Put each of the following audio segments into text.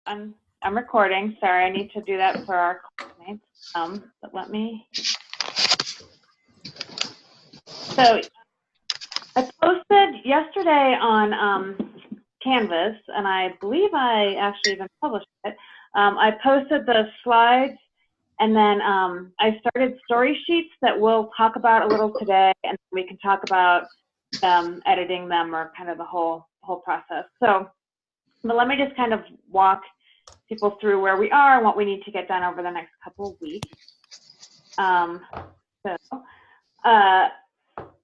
I'm recording. Sorry, I need to do that for our classmates. But let me. So I posted yesterday on Canvas, and I believe I actually even published it. I posted the slides, and then I started story sheets that we'll talk about a little today, and we can talk about editing them or kind of the whole process. So, but let me just kind of walk people through where we are and what we need to get done over the next couple of weeks.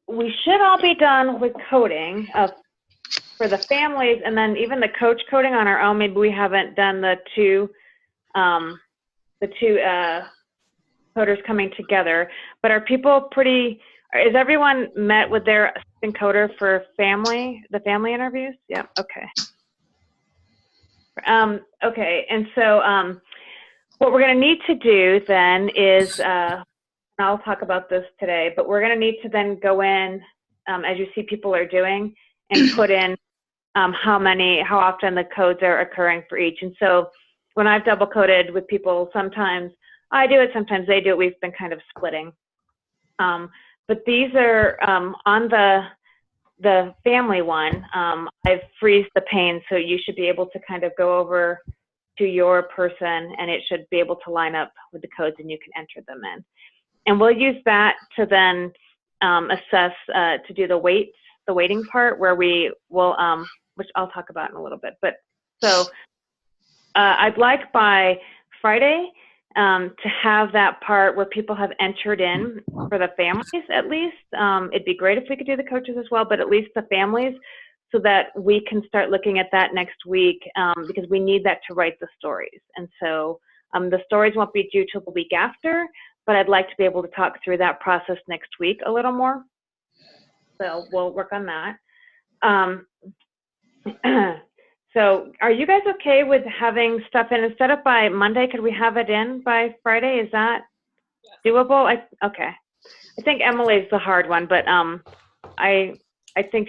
We should all be done with coding for the families, and then even the coach coding on our own. Maybe we haven't done the two coders coming together. But are people pretty? Is everyone met with their assistant coder for the family interviews? Yeah. Okay. Okay, and so what we're going to need to do then is, I'll talk about this today, but we're going to need to then go in, as you see people are doing, and put in how often the codes are occurring for each. And so when I've double coded with people, sometimes I do it, sometimes they do it. We've been kind of splitting. But these are on the family one, I've freezed the pane, so you should be able to kind of go over to your person, and it should be able to line up with the codes, and you can enter them in. And we'll use that to then assess, to do the weighting part, where we will, which I'll talk about in a little bit. But so I'd like by Friday to have that part where people have entered in for the families at least. It'd be great if we could do the coaches as well, but at least the families, so that we can start looking at that next week, because we need that to write the stories. And so the stories won't be due till the week after, but I'd like to be able to talk through that process next week a little more. So we'll work on that. So are you guys okay with having stuff in instead of by Monday? Could we have it in by Friday? Is that doable? Okay. I think Emily's the hard one, but I think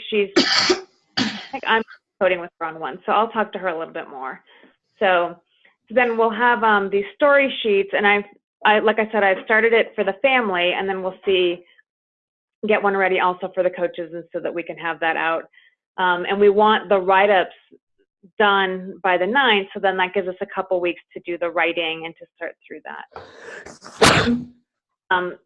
I'm coding with her on one, so I'll talk to her a little bit more. So then we'll have these story sheets, and like I said, I've started it for the family, and then we'll get one ready also for the coaches, and so that we can have that out. And we want the write-ups done by the 9th, so then that gives us a couple weeks to do the writing and to start through that.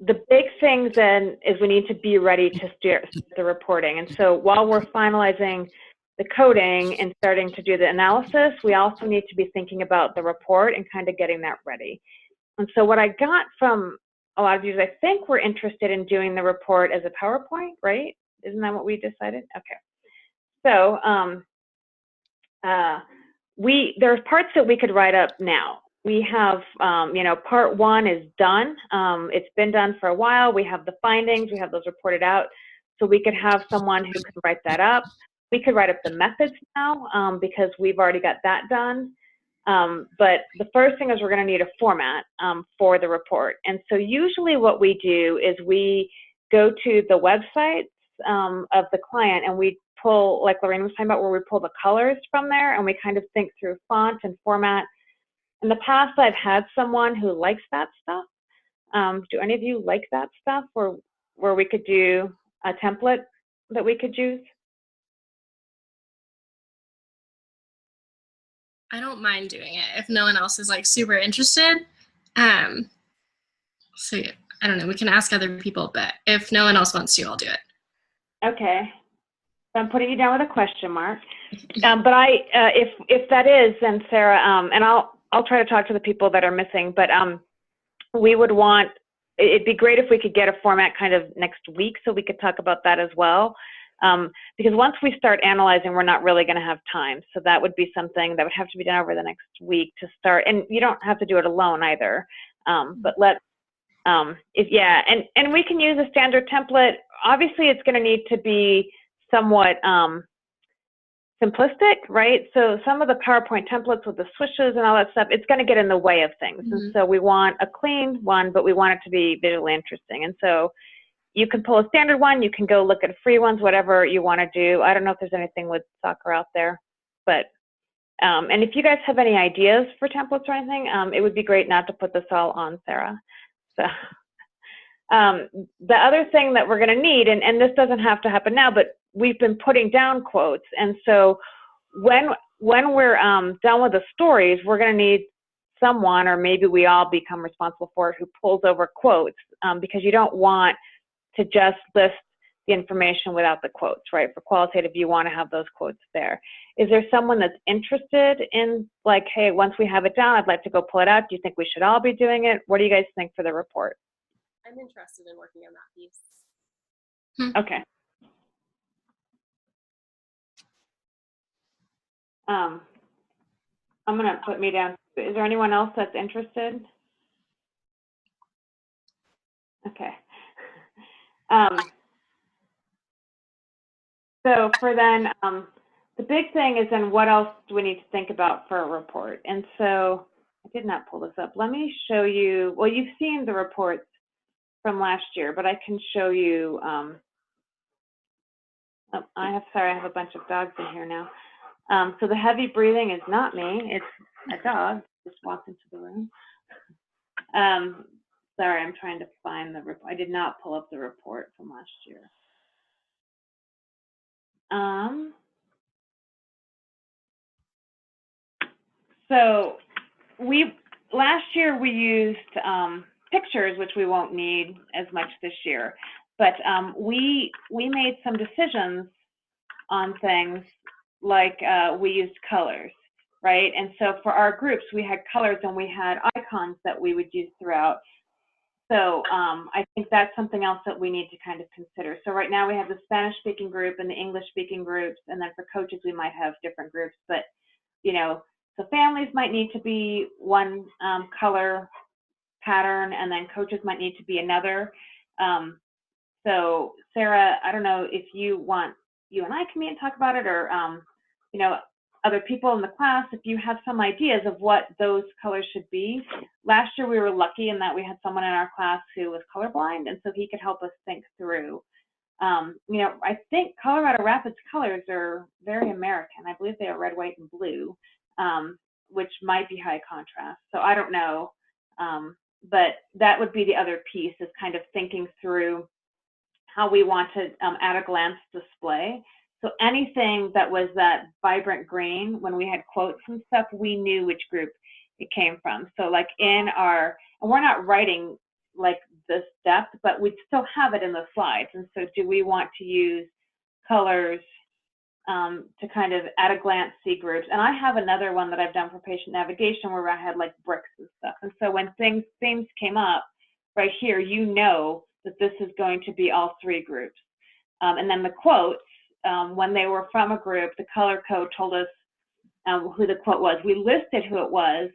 The big thing then is we need to be ready to start the reporting. And so while we're finalizing the coding and starting to do the analysis, we also need to be thinking about the report and kind of getting that ready. And so what I got from a lot of you is I think we're interested in doing the report as a PowerPoint, right? Isn't that what we decided? Okay. So there's parts that we could write up now. We have, part 1 is done. It's been done for a while. We have the findings. We have those reported out. So we could have someone who could write that up. We could write up the methods now, because we've already got that done. But the first thing is we're going to need a format for the report. And so usually what we do is we go to the websites of the client, and we pull, like Lorraine was talking about, where we pull the colors from there, and we kind of think through font and format. In the past, I've had someone who likes that stuff. Do any of you like that stuff, or where we could do a template that we could use? I don't mind doing it if no one else is like super interested. So yeah, I don't know, we can ask other people, but if no one else wants to, I'll do it. Okay. So I'm putting you down with a question mark. But if that is, then Sarah, and I'll try to talk to the people that are missing, but we would want, it'd be great if we could get a format kind of next week, so we could talk about that as well. Because once we start analyzing, we're not really going to have time. So that would be something that would have to be done over the next week to start. And you don't have to do it alone either. But and we can use a standard template. Obviously, it's going to need to be somewhat simplistic, right? So some of the PowerPoint templates with the swishes and all that stuff, it's going to get in the way of things. Mm-hmm. And so we want a clean one, but we want it to be visually interesting. And so you can pull a standard one, you can go look at free ones, whatever you want to do. I don't know if there's anything with soccer out there, but And if you guys have any ideas for templates or anything, it would be great not to put this all on Sarah. So the other thing that we're going to need, and this doesn't have to happen now, but we've been putting down quotes. And so when we're done with the stories, we're going to need someone, or maybe we all become responsible for it, who pulls over quotes, because you don't want to just list the information without the quotes, right? For qualitative, you want to have those quotes there. Is there someone that's interested in, like, hey, once we have it down, I'd like to go pull it out. Do you think we should all be doing it? What do you guys think for the report? I'm interested in working on that piece. Okay. I'm going to put me down. Is there anyone else that's interested? Okay. So for then, the big thing is then what else do we need to think about for a report? And so I did not pull this up. Let me show you. Well, you've seen the reports from last year, but I can show you. Sorry, I have a bunch of dogs in here now. So the heavy breathing is not me. It's a dog just walked into the room. Sorry, I'm trying to find the report. I did not pull up the report from last year. So last year we used pictures, which we won't need as much this year, but we made some decisions on things, like we used colors, right? And so for our groups, we had colors and we had icons that we would use throughout. So I think that's something else that we need to kind of consider. So right now we have the Spanish-speaking group and the English-speaking groups, and then for coaches we might have different groups. But so families might need to be one color pattern, and then coaches might need to be another. So Sarah, I don't know if you want you and I can meet and talk about it, or other people in the class, if you have some ideas of what those colors should be. Last year we were lucky in that we had someone in our class who was colorblind, and so he could help us think through. I think Colorado Rapids colors are very American. I believe they are red, white, and blue, which might be high contrast. So I don't know, but that would be the other piece, is kind of thinking through how we want to at a glance display. So anything that was that vibrant green, when we had quotes and stuff, we knew which group it came from. So like and we're not writing like this depth, but we'd still have it in the slides. And so do we want to use colors to kind of at a glance see groups? And I have another one that I've done for patient navigation where I had like bricks and stuff. And so when themes came up right here, that this is going to be all three groups. And then the quotes, when they were from a group, the color code told us who the quote was. We listed who it was,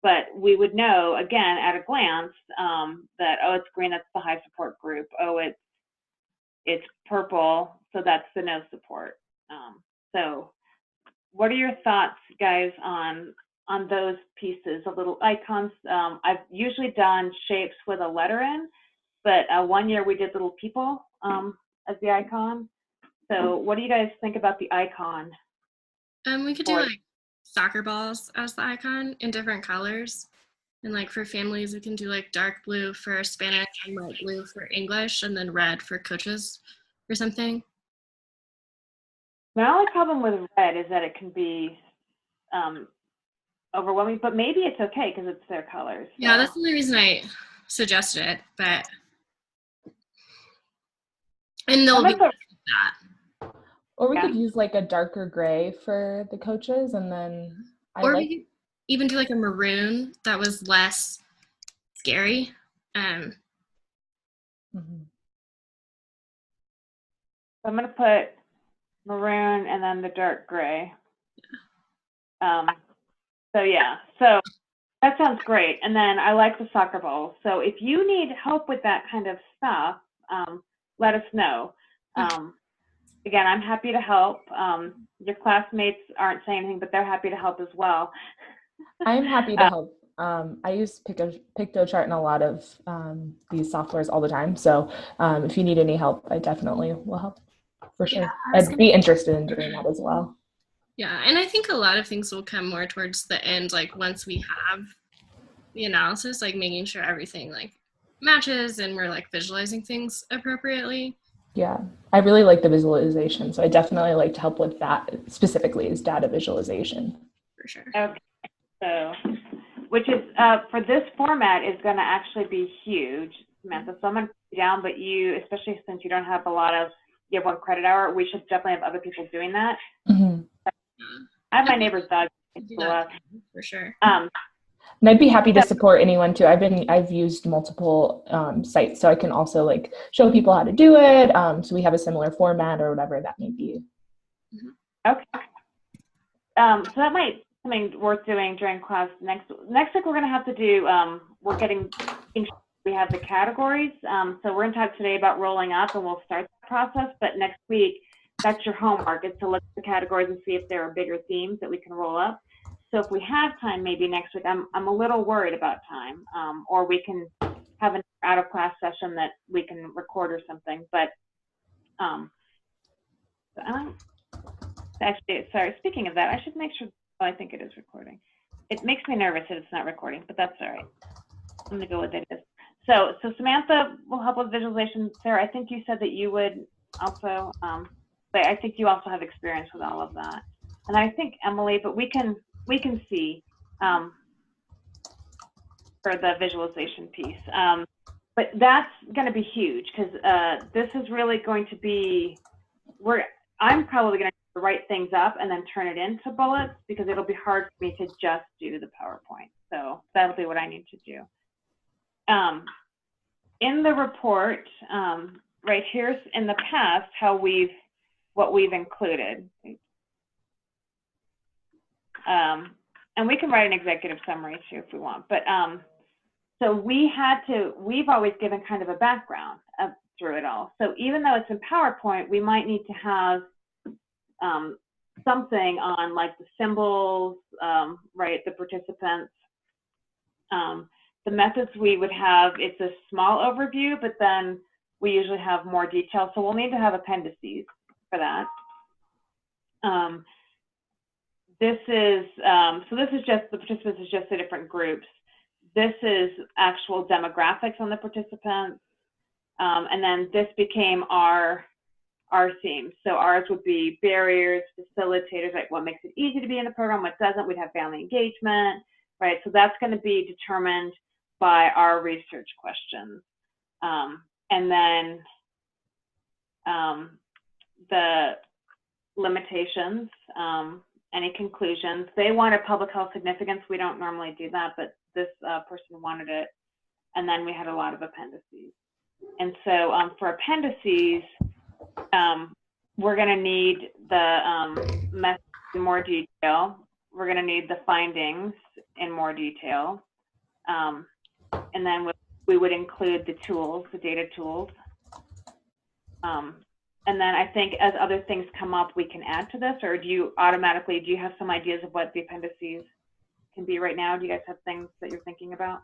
but we would know, again, at a glance, that, oh, it's green, that's the high support group. Oh, it's purple, so that's the no support. So what are your thoughts, guys, on those pieces, the little icons? I've usually done shapes with a letter in, but one year we did little people as the icon. So what do you guys think about the icon? We could do like soccer balls as the icon in different colors. And like for families, we can do like dark blue for Spanish and light blue for English, and then red for coaches or something. My only problem with red is that it can be overwhelming, but maybe it's okay because it's their colors. So. Yeah, that's the only reason I suggested it, but and they'll be that. Or we could use like a darker gray for the coaches, and then we could even do like a maroon that was less scary. I'm going to put maroon and then the dark gray. So that sounds great. And then I like the soccer ball. So if you need help with that kind of stuff, let us know. Again, I'm happy to help. Your classmates aren't saying anything, but they're happy to help as well. I'm happy to help. I use PictoChart in a lot of these softwares all the time. So if you need any help, I definitely will help for sure. I'd be interested in doing that as well. Yeah, and I think a lot of things will come more towards the end, like once we have the analysis, like making sure everything like matches and we're like visualizing things appropriately. Yeah, I really like the visualization. So I definitely like to help with that specifically is data visualization. For sure. Okay, so, which is, for this format is gonna actually be huge, Samantha. So I'm gonna put you down, but you, especially since you don't have a lot of, you have 1 credit hour, we should definitely have other people doing that. Mm-hmm. I have my neighbor's dog. Do that for sure. And I'd be happy to support anyone too. I've used multiple sites, so I can also like show people how to do it. So we have a similar format or whatever that may be. Okay. So that might be something worth doing during class next week. We're gonna have to do. We have the categories. So we're gonna talk today about rolling up, and we'll start the process. But next week, that's your homework, is to look at the categories and see if there are bigger themes that we can roll up. So if we have time, maybe next week, I'm a little worried about time, or we can have an out of class session that we can record or something. But actually, sorry, speaking of that, I should make sure. Oh, I think it is recording. It makes me nervous that it's not recording, but that's all right. I'm gonna go with it. So Samantha will help with visualization. Sarah, I think you said that you would also, but I think you also have experience with all of that. And I think Emily, but we can see for the visualization piece. But that's going to be huge because this is really going to be I'm probably going to write things up and then turn it into bullets because it'll be hard for me to just do the PowerPoint. So that'll be what I need to do. In the report, right here's in the past what we've included. And we can write an executive summary too if we want. But so we've always given kind of a background through it all. So even though it's in PowerPoint, we might need to have something on like the symbols, right, the participants. The methods we would have, it's a small overview, but then we usually have more detail. So we'll need to have appendices for that. This is just, the participants is just the different groups. This is actual demographics on the participants. And then this became our theme. So ours would be barriers, facilitators, like what makes it easy to be in the program, what doesn't. We'd have family engagement, right? So that's going to be determined by our research questions. And then the limitations, any conclusions. They wanted public health significance. We don't normally do that, but this person wanted it. And then we had a lot of appendices. And so for appendices, we're going to need the method in more detail. We're going to need the findings in more detail. And then we would include the tools, the data tools. And then I think as other things come up, we can add to this, or do you have some ideas of what the appendices can be right now? Do you guys have things that you're thinking about?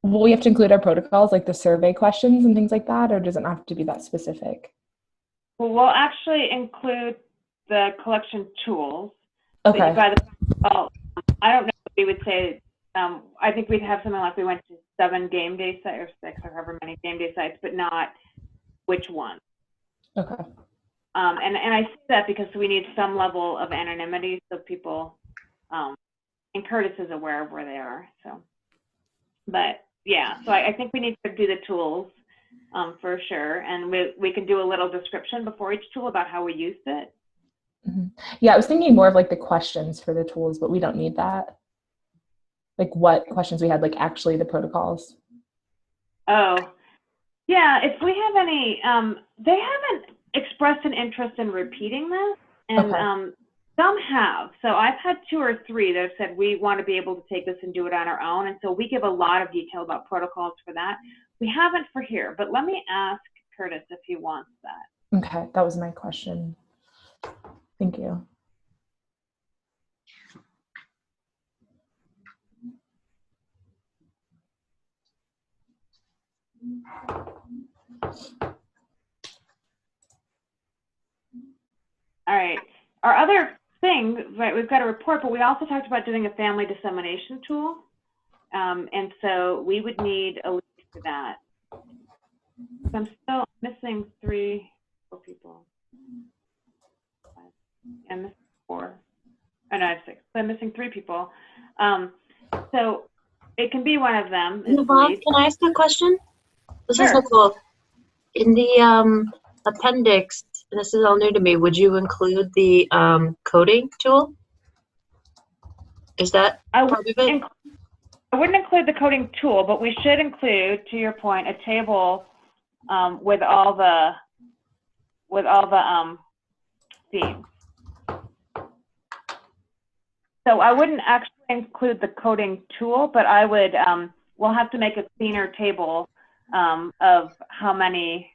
Will we have to include our protocols, like the survey questions and things like that, or does it not have to be that specific? Well, we'll actually include the collection tools. Okay. I don't know if we would say, I think we'd have something like we went to 7 game day sites or 6 or however many game day sites, but not which one. Okay. And I say that because we need some level of anonymity so people, and Curtis is aware of where they are. So, but yeah, so I think we need to do the tools for sure. And we can do a little description before each tool about how we used it. Mm-hmm. Yeah, I was thinking more of like the questions for the tools, but we don't need that. Like what questions we had, like actually the protocols. Oh, yeah. If we have any, they haven't expressed an interest in repeating this, and okay. Some have. So I've had 2 or 3 that have said we want to be able to take this and do it on our own. And so we give a lot of detail about protocols for that. We haven't for here, but let me ask Curtis if he wants that. Okay, that was my question. Thank you. All right. Our other thing, right, we've got a report, but we also talked about doing a family dissemination tool. And so we would need a link for that. So I'm still missing 4 people. I'm missing 4. Oh, no, I have 6. So I'm missing 3 people. So it can be one of them. Yvonne, can I ask a question? This Sure. is Nicole. In the appendix, this is all new to me, would you include the coding tool? Is that part of it? I wouldn't include the coding tool, but we should include, to your point, a table with all the themes. So I wouldn't actually include the coding tool, but I would. We'll have to make a cleaner table of how many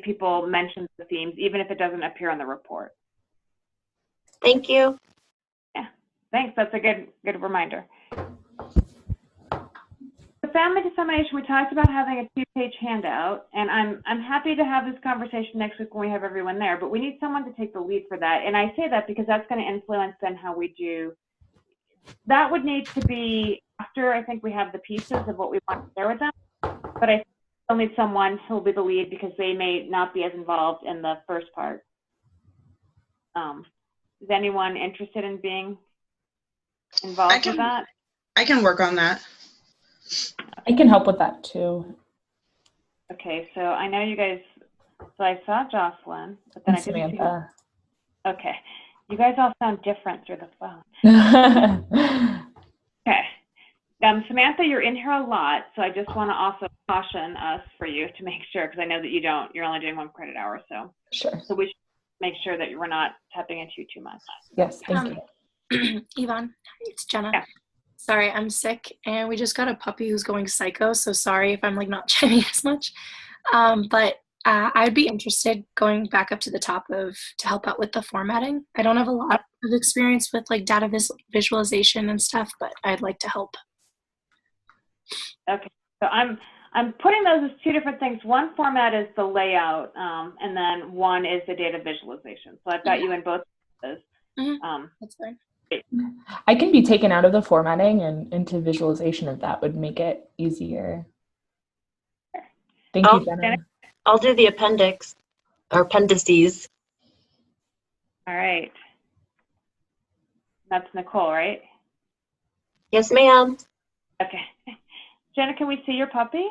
people mentioned the themes, even if it doesn't appear on the report. Thank you. Yeah, thanks. That's a good reminder. The family dissemination, we talked about having a 2-page handout, and I'm happy to have this conversation next week when we have everyone there, but we need someone to take the lead for that. And I say that because that's going to influence then how we do. That would need to be after I think we have the pieces of what we want to share with them, but I still need someone who will be the lead because they may not be as involved in the first part. Is anyone interested in being involved with that? I can work on that. I can help with that too. Okay, so I know you guys, so I saw Jocelyn, but then And I didn't see. Samantha. Okay, you guys all sound different through the phone. Okay, Samantha, you're in here a lot, so I just want to also caution us for you to make sure, because I know that you're only doing 1 credit hour, so. Sure. So we should make sure that we're not tapping into you too much. Yes, thank you. Yvonne, it's Jenna. Yeah. Sorry, I'm sick, and we just got a puppy who's going psycho, so sorry if I'm like not chatting as much. But I'd be interested going back up to the top to help out with the formatting. I don't have a lot of experience with like data visualization and stuff, but I'd like to help. Okay, so I'm putting those as 2 different things. One format is the layout, and then one is the data visualization. So I've got you in both of those. That's fine. I can be taken out of the formatting and into visualization if that would make it easier. Thank you, Jenna. I'll do the appendix or appendices. All right. That's Nicole, right? Yes, ma'am. Okay. Jenna, can we see your puppy?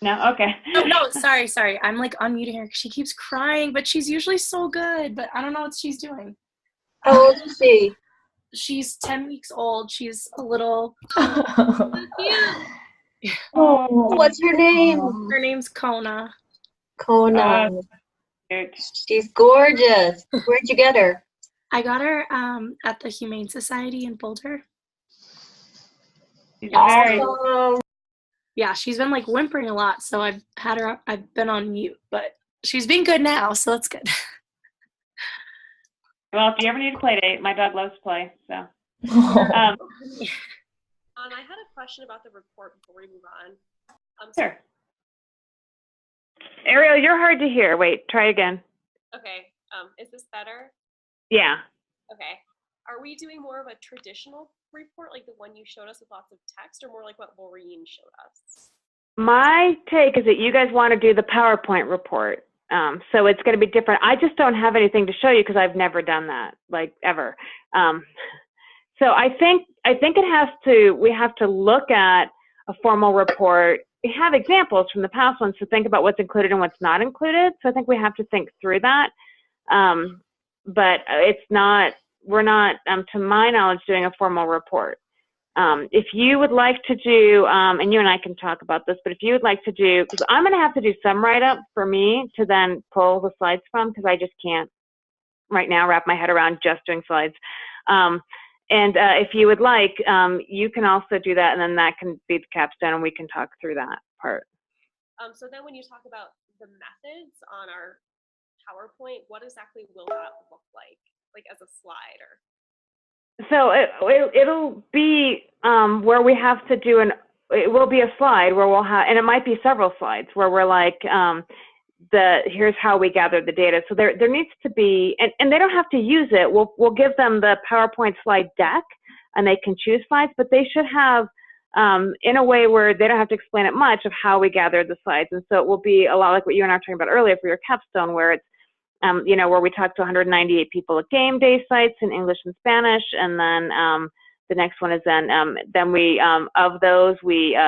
No? Okay. No, sorry. I'm like unmuting her because she keeps crying, but she's usually so good, but I don't know what she's doing. How old is she? She's 10 weeks old. She's a little Oh, What's her name? Her name's Kona. Kona. Cute. She's gorgeous. Where'd you get her? I got her at the Humane Society in Boulder. She's very, Awesome. Yeah, she's been like whimpering a lot, so I've been on mute, but she's being good now, so that's good. well, if you ever need a play date, my dog loves to play, so. I had a question about the report before we move on. Sure. Ariel, you're hard to hear. Wait, try again. Okay. Is this better? Yeah. Okay. Are we doing more of a traditional report, like the one you showed us with lots of text, or more like what Maureen showed us? My take is that you guys want to do the PowerPoint report. So it's going to be different. I just don't have anything to show you because I've never done that, like ever. So I think we have to look at a formal report. We have examples from the past ones to think about what's included and what's not included. So I think we have to think through that. But we're not, to my knowledge, doing a formal report. If you would like to do, and you and I can talk about this, but if you would like to do, because I'm going to have to do some write-up for me to then pull the slides from, because I just can't right now wrap my head around just doing slides. And if you would like, you can also do that, and then that can be the capstone, and we can talk through that part. So then when you talk about the methods on our PowerPoint, what exactly will that look like as a slide? Or So it'll be where we have to do it will be a slide where we'll have, and it might be several slides where we're like, here's how we gather the data. So there needs to be, and they don't have to use it. We'll give them the PowerPoint slide deck and they can choose slides, but they should have, in a way where they don't have to explain it much, of how we gather the slides. And so it will be a lot like what you and I were talking about earlier for your capstone, where it's, where we talked to 198 people at game day sites in English and Spanish. And then the next one is then we, of those, we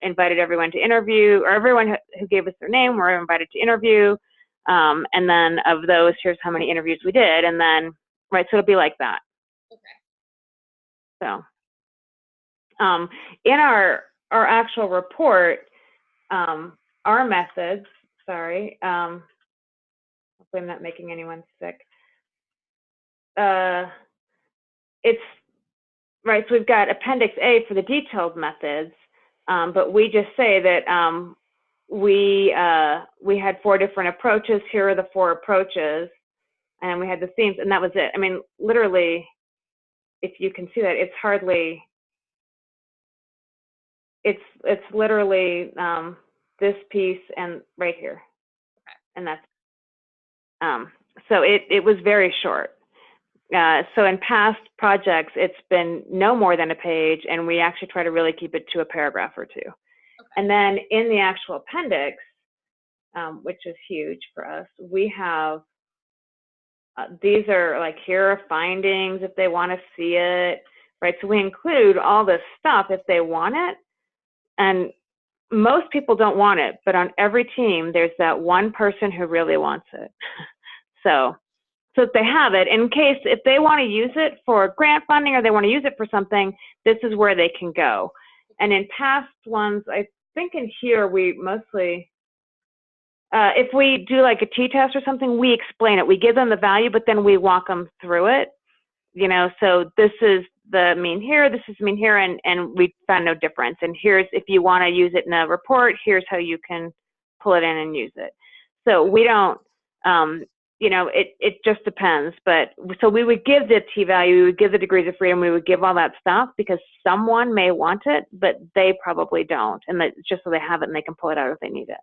invited everyone to interview, or everyone who gave us their name were invited to interview. And then of those, here's how many interviews we did. And then, right, so it'll be like that. Okay. So in our actual report, our methods, sorry, hopefully I'm not making anyone sick. It's, right, so we've got Appendix A for the detailed methods, but we just say that we had 4 different approaches. Here are the 4 approaches, and we had the themes, and that was it. I mean, literally, if you can see that, it's hardly, it's literally this piece and right here, and that's, so it was very short. So in past projects, it's been no more than a page, and we actually try to really keep it to a paragraph or 2. Okay. And then in the actual appendix, which is huge for us, we have, these are like, here are findings if they want to see it, right? So we include all this stuff if they want it, and most people don't want it, but on every team, there's that one person who really wants it. So if they have it, in case, if they want to use it for grant funding or they want to use it for something, this is where they can go. And in past ones, I think in here, we mostly, if we do like a t-test or something, we explain it. We give them the value, but then we walk them through it. So this is the mean here, this is the mean here, and we found no difference. And here's, if you want to use it in a report, here's how you can pull it in and use it. So we don't, it just depends. But so we would give the t-value, we would give the degrees of freedom, we would give all that stuff because someone may want it, but they probably don't. And that just so they have it and they can pull it out if they need it.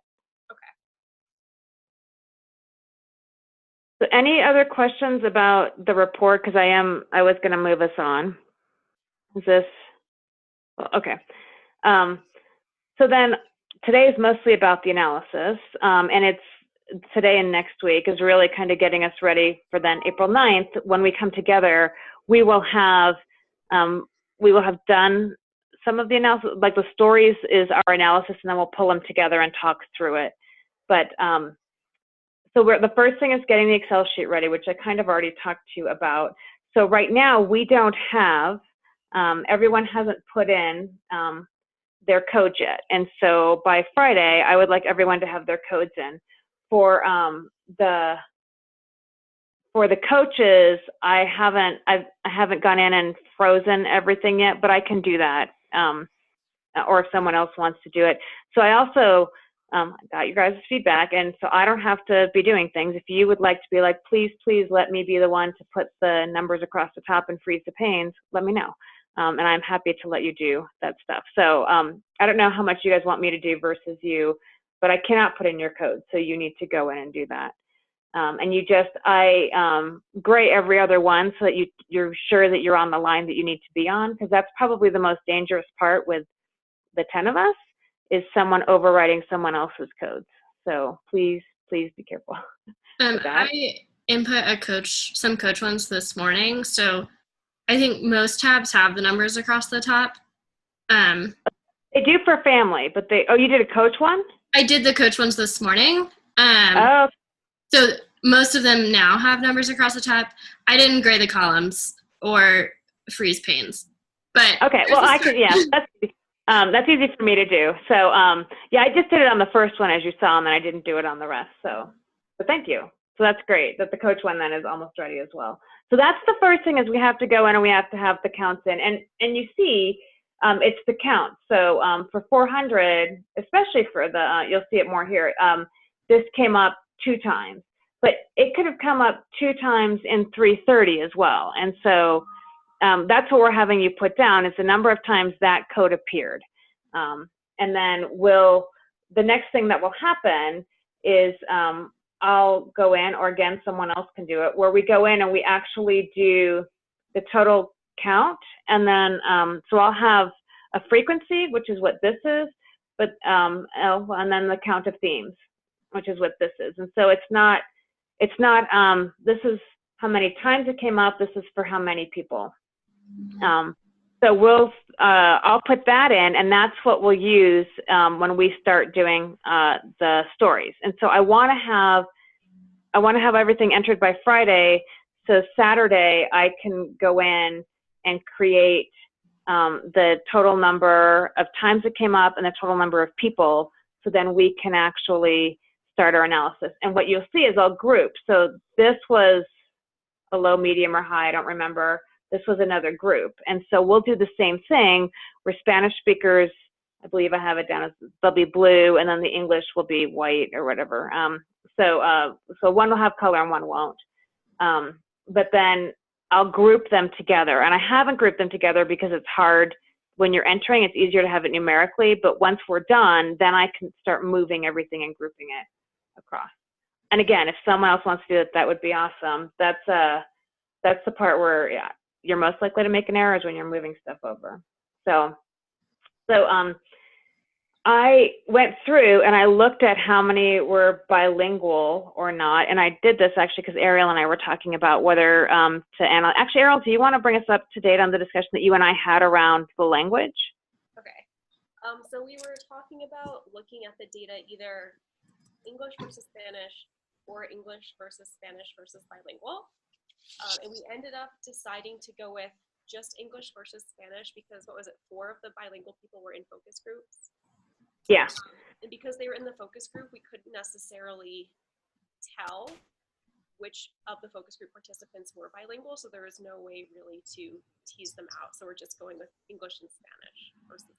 So any other questions about the report? Because I was going to move us on. Is this, okay. So then today is mostly about the analysis, and it's today and next week is really kind of getting us ready for then April 9th, when we come together, we will have done some of the analysis, like the stories is our analysis, and then we'll pull them together and talk through it. But so the first thing is getting the Excel sheet ready, which I kind of already talked to you about. So right now we don't have, everyone hasn't put in their codes yet. And so by Friday, I would like everyone to have their codes in. For the coaches, I haven't gone in and frozen everything yet, but I can do that, or if someone else wants to do it. So I also got your guys' feedback, and so I don't have to be doing things. If you would like to be like, please let me be the one to put the numbers across the top and freeze the panes, let me know. And I'm happy to let you do that stuff. So I don't know how much you guys want me to do versus you, but I cannot put in your code, so you need to go in and do that. And you just, gray every other one so that you're sure that you're on the line that you need to be on, because that's probably the most dangerous part with the 10 of us, is someone overriding someone else's codes. So please be careful. I input some coach ones this morning, so I think most tabs have the numbers across the top. They do for family, but you did a coach one? I did the coach ones this morning. Oh. So most of them now have numbers across the top. I didn't gray the columns or freeze panes, but okay. Well, I can. Yeah, that's easy for me to do. So yeah, I just did it on the first one, as you saw, and then I didn't do it on the rest. So, but thank you. So that's great that the coach one then is almost ready as well. So that's the first thing, is we have to go in and we have to have the counts in, and you see. It's the count. So for 400, especially for the, you'll see it more here, this came up 2 times, but it could have come up 2 times in 330 as well. And so that's what we're having you put down, is the number of times that code appeared. And then the next thing that will happen is I'll go in, or again, someone else can do it, where we go in and we actually do the total count. And then, so I'll have a frequency, which is what this is, but, and then the count of themes, which is what this is. And so it's not, this is how many times it came up, this is for how many people. So I'll put that in, and that's what we'll use when we start doing the stories. And so I want to have everything entered by Friday, so Saturday I can go in and create the total number of times it came up and the total number of people, so then we can actually start our analysis. And what you'll see is I'll group. So this was a low, medium, or high, I don't remember. This was another group. And so we'll do the same thing where Spanish speakers, I believe I have it down as, they'll be blue, and then the English will be white or whatever. So one will have color and one won't. But then I'll group them together. And I haven't grouped them together because it's hard when you're entering. It's easier to have it numerically. But once we're done, then I can start moving everything and grouping it across. And again, if someone else wants to do it, that would be awesome. That's the part where, yeah, you're most likely to make an error is when you're moving stuff over. So I went through and I looked at how many were bilingual or not. And I did this actually because Ariel and I were talking about whether to analyze. Actually, Ariel, do you want to bring us up to date on the discussion that you and I had around the language? Okay. So we were talking about looking at the data, either English versus Spanish or English versus Spanish versus bilingual. And we ended up deciding to go with just English versus Spanish because, what was it, 4 of the bilingual people were in focus groups. Yeah. And because they were in the focus group, we couldn't necessarily tell which of the focus group participants were bilingual, so there was no way really to tease them out. So we're just going with English and Spanish versus.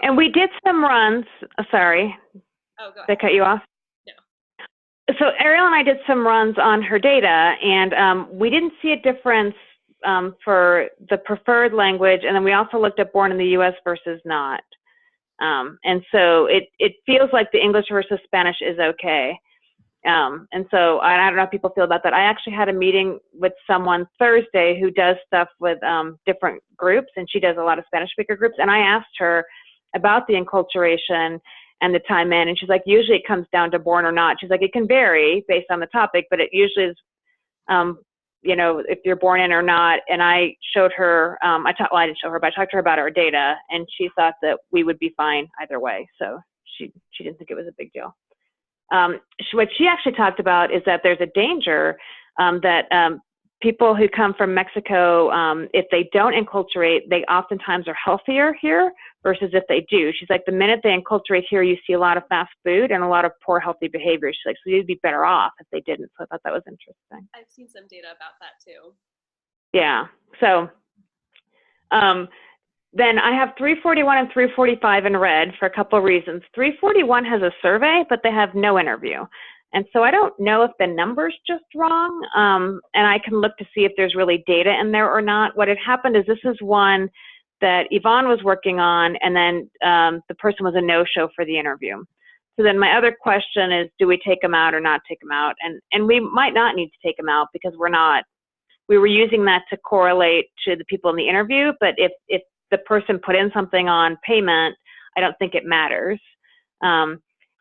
And we did some runs. Sorry. Oh, go ahead. Did I cut you off? So Ariel and I did some runs on her data, and we didn't see a difference for the preferred language, and then we also looked at born in the U.S. versus not. And so it feels like the English versus Spanish is okay. And so I don't know how people feel about that. I actually had a meeting with someone Thursday who does stuff with different groups, and she does a lot of Spanish speaker groups, and I asked her about the enculturation and the time in, and she's like, usually it comes down to born or not. She's like, it can vary based on the topic, but it usually is, you know, if you're born in or not. And I showed her, well, I didn't show her, but I talked to her about our data, and she thought that we would be fine either way. So she didn't think it was a big deal. What she actually talked about is that there's a danger that people who come from Mexico, if they don't enculturate, they oftentimes are healthier here versus if they do. She's like, the minute they enculturate here, you see a lot of fast food and a lot of poor healthy behavior. She's like, so you'd be better off if they didn't. So I thought that was interesting. I've seen some data about that too. Yeah. So then I have 341 and 345 in red for a couple of reasons. 341 has a survey, but they have no interview. And so I don't know if the number's just wrong, and I can look to see if there's really data in there or not. What had happened is this is one that Yvonne was working on, and then the person was a no-show for the interview. So then my other question is, do we take them out or not take them out? And we might not need to take them out because we were using that to correlate to the people in the interview, but if the person put in something on payment, I don't think it matters.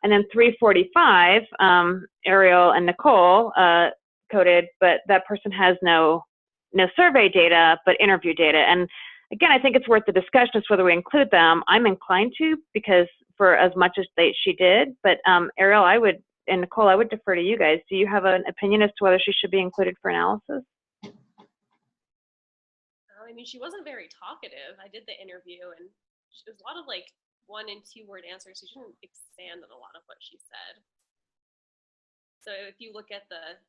And then 345, Ariel and Nicole coded, but that person has no survey data, but interview data. And again, I think it's worth the discussion as to whether we include them. I'm inclined to, because for as much as she did, but Ariel, and Nicole, I would defer to you guys. Do you have an opinion as to whether she should be included for analysis? I mean, she wasn't very talkative. I did the interview, and it was a lot of like 1- and 2-word answers. She didn't expand on a lot of what she said. So if you look at the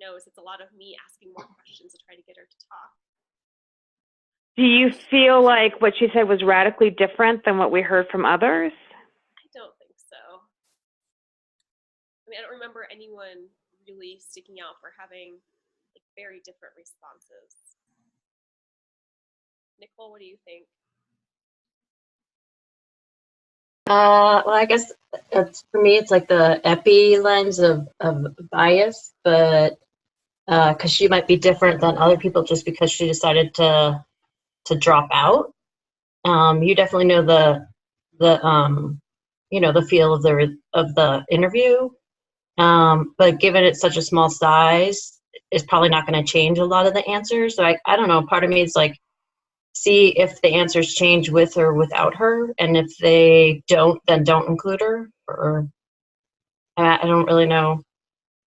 notes, it's a lot of me asking more questions to try to get her to talk. Do you feel like what she said was radically different than what we heard from others? I don't think so. I mean, I don't remember anyone really sticking out for having like very different responses. Nicole, what do you think? Well, I guess for me, it's like the epi lens of bias, but because she might be different than other people just because she decided to drop out. You definitely know the the feel of the interview, but given it's such a small size, it's probably not going to change a lot of the answers. So I don't know. Part of me is like, see if the answers change with or without her, and if they don't, then don't include her. Or I don't really know.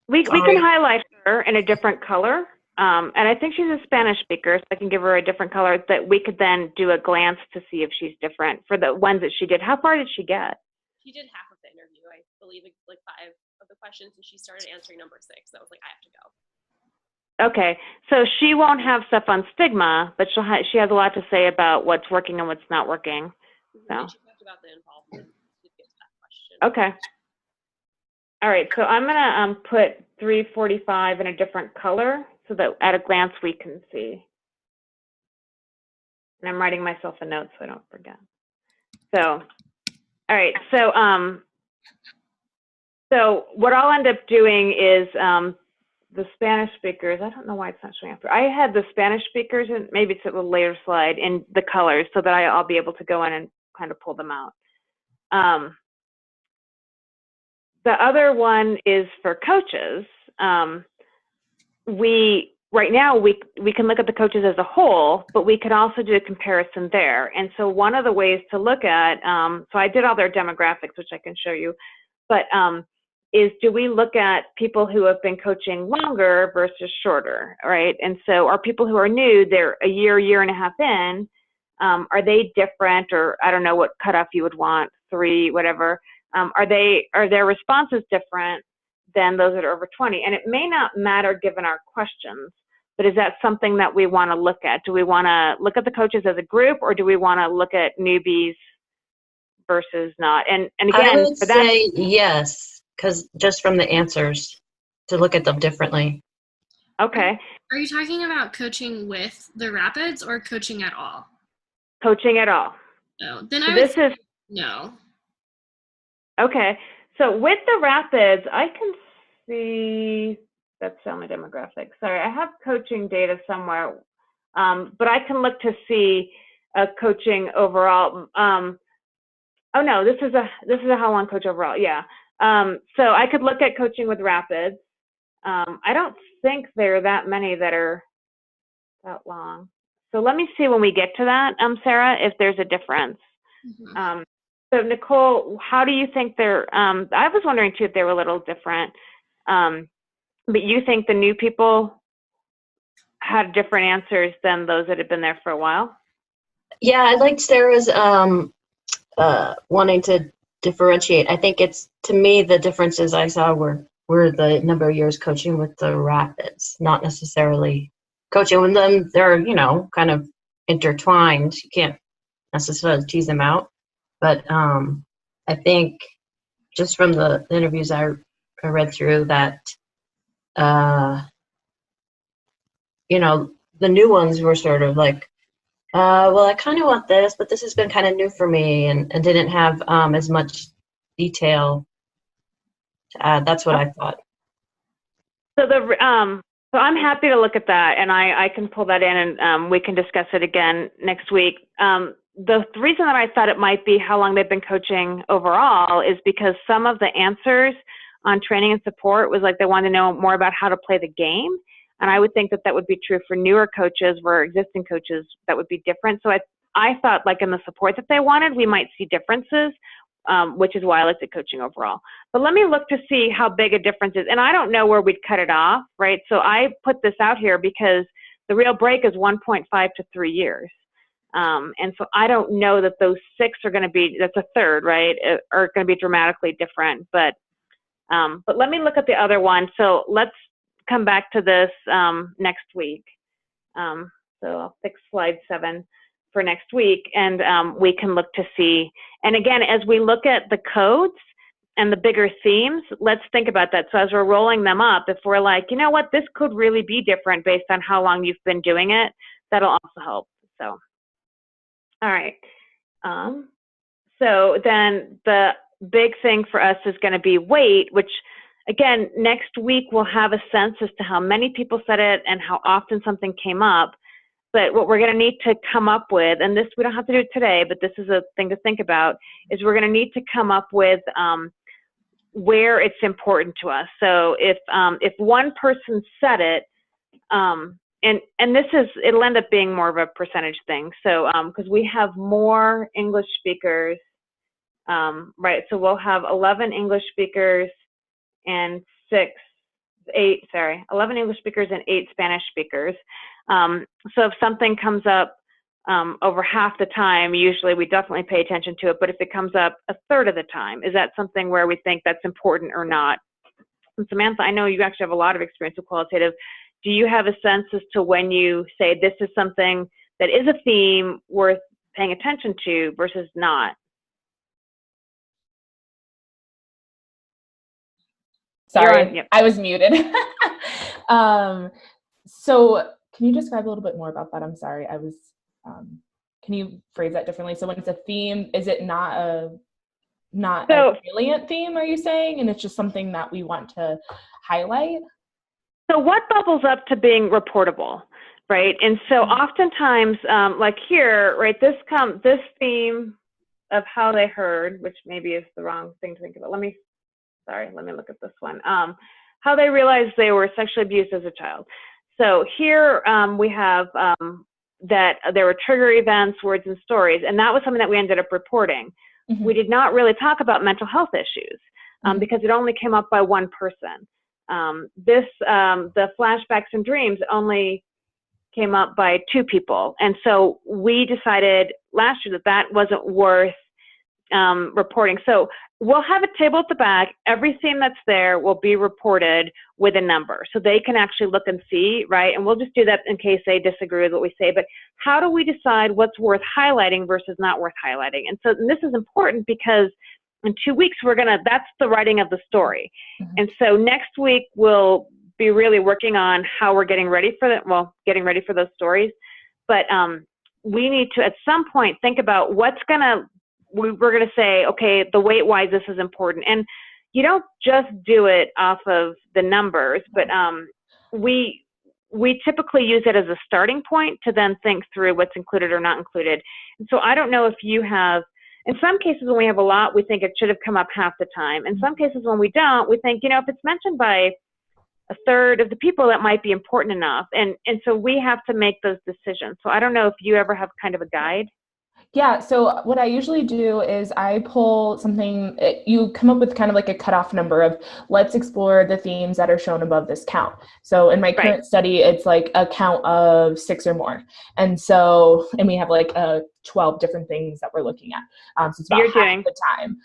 We can highlight her in a different color. And I think she's a Spanish speaker, so I can give her a different color that we could then do a glance to see if she's different for the ones that she did. How far did she get? She did half of the interview, I believe, like 5 of the questions, and she started answering number 6. So I was like, I have to go. Okay, so she won't have stuff on stigma, but she has a lot to say about what's working and what's not working. So. And she talked about the involvement to get to that question. Okay. All right, so I'm gonna put 345 in a different color so that at a glance we can see. And I'm writing myself a note so I don't forget. So, all right, so what I'll end up doing is the Spanish speakers, I don't know why it's not showing up here. I had the Spanish speakers, and maybe it's a little later slide, in the colors so that I'll be able to go in and kind of pull them out. The other one is for coaches. Right now we can look at the coaches as a whole, but we could also do a comparison there. And so one of the ways to look at, so I did all their demographics, which I can show you, but is do we look at people who have been coaching longer versus shorter, right? And so are people who are new, they're a year and a half in, are they different, or I don't know what cutoff you would want, 3, whatever. Are their responses different than those that are over 20? And it may not matter given our questions, but is that something that we want to look at? Do we want to look at the coaches as a group, or do we want to look at newbies versus not? And again, I would say yes, because just from the answers to look at them differently. Okay. Are you talking about coaching with the Rapids or coaching at all? Coaching at all. No. Then I would say no. Okay. So with the Rapids, I can see, that's only demographics. Sorry, I have coaching data somewhere, but I can look to see coaching overall. Oh no, this is a how long coach overall. Yeah. So I could look at coaching with Rapids. I don't think there are that many that are that long. So let me see when we get to that, Sarah, if there's a difference. Mm-hmm. So Nicole, how do you think they're, I was wondering too if they were a little different, but you think the new people had different answers than those that had been there for a while? Yeah, I liked Sarah's wanting to differentiate. I think it's, to me, the differences I saw were the number of years coaching with the Rapids, not necessarily coaching with them. They're, kind of intertwined. You can't necessarily tease them out. But I think just from the interviews I read through that, the new ones were sort of like, well, I kind of want this, but this has been kind of new for me, and didn't have as much detail to add. That's what I thought. So so I'm happy to look at that, and I can pull that in, and we can discuss it again next week. The reason that I thought it might be how long they've been coaching overall is because some of the answers on training and support was like they wanted to know more about how to play the game. And I would think that would be true for newer coaches, where existing coaches, that would be different. So I thought like in the support that they wanted, we might see differences, which is why I looked at coaching overall. But let me look to see how big a difference is. And I don't know where we'd cut it off, right? So I put this out here because the real break is 1.5 to 3 years. And so I don't know that those 6 are going to be, that's a third, right, are going to be dramatically different. But let me look at the other one. So let's come back to this next week. So I'll fix slide 7 for next week, and we can look to see. And again, as we look at the codes and the bigger themes, let's think about that. So as we're rolling them up, if we're like, you know what, this could really be different based on how long you've been doing it, that'll also help. So. All right. So then the big thing for us is going to be weight, which again, next week we'll have a sense as to how many people said it and how often something came up. But what we're going to need to come up with, and this we don't have to do it today, but this is a thing to think about, is we're going to need to come up with where it's important to us. So if one person said it, and this is, it'll end up being more of a percentage thing. So because we have more English speakers, right? So we'll have 11 English speakers and 11 English speakers and 8 Spanish speakers. So if something comes up over half the time, usually we definitely pay attention to it. But if it comes up a third of the time, is that something where we think that's important or not? And Samantha, I know you actually have a lot of experience with qualitative. Do you have a sense as to when you say this is something that is a theme worth paying attention to versus not? Sorry, Yep. I was muted. So can you describe a little bit more about that? I'm sorry, can you phrase that differently? So when it's a theme, is it not a salient theme, are you saying? And it's just something that we want to highlight? So what bubbles up to being reportable, right? And so oftentimes, like here, right, this theme of how they heard, which maybe is the wrong thing to think about. Let me look at this one. How they realized they were sexually abused as a child. So here we have that there were trigger events, words, and stories, and that was something that we ended up reporting. Mm-hmm. We did not really talk about mental health issues because it only came up by one person. The flashbacks and dreams only came up by 2 people. And so we decided last year that wasn't worth reporting. So we'll have a table at the back. Every theme that's there will be reported with a number. So they can actually look and see, right? And we'll just do that in case they disagree with what we say. But how do we decide what's worth highlighting versus not worth highlighting? And so this is important because in 2 weeks, that's the writing of the story. Mm-hmm. And so next week, we'll be really working on how we're getting ready for those stories. But we need to, at some point, think about we're going to say, okay, the weight-wise, this is important. And you don't just do it off of the numbers, but we typically use it as a starting point to then think through what's included or not included. And so I don't know if you have, in some cases when we have a lot, we think it should have come up half the time. In some cases when we don't, we think, if it's mentioned by a third of the people, that might be important enough. And so we have to make those decisions. So I don't know if you ever have kind of a guide. Yeah, so what I usually do is I pull something, you come up with kind of like a cutoff number of let's explore the themes that are shown above this count. So in my current study, it's like a count of 6 or more. And we have like 12 different things that we're looking at. So it's about half the time.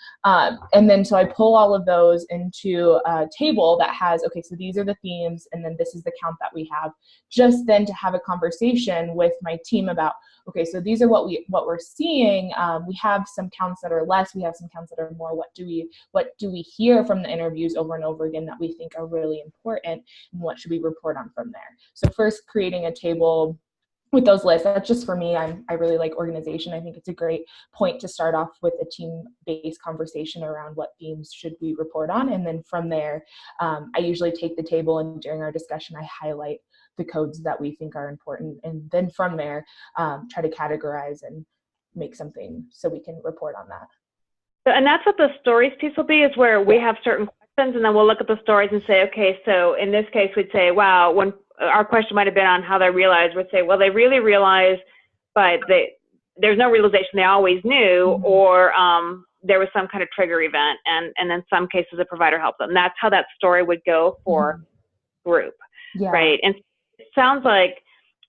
And then so I pull all of those into a table that has, okay, so these are the themes, and then this is the count that we have. Just then to have a conversation with my team about, okay, so these are what we're seeing. We have some counts that are less. We have some counts that are more. What do we hear from the interviews over and over again that we think are really important, and what should we report on from there? So first, creating a table with those lists. That's just for me. I really like organization. I think it's a great point to start off with a team-based conversation around what themes should we report on, and then from there, I usually take the table, and during our discussion, I highlight the codes that we think are important, and then from there, try to categorize and make something so we can report on that. And that's what the stories piece will be, is where we have certain questions, and then we'll look at the stories and say, okay, so in this case, we'd say, wow, when our question might have been on how they realized, we'd say, well, they really realized, but there's no realization they always knew, or there was some kind of trigger event, and in some cases, a provider helped them. That's how that story would go for group, right? And it sounds like,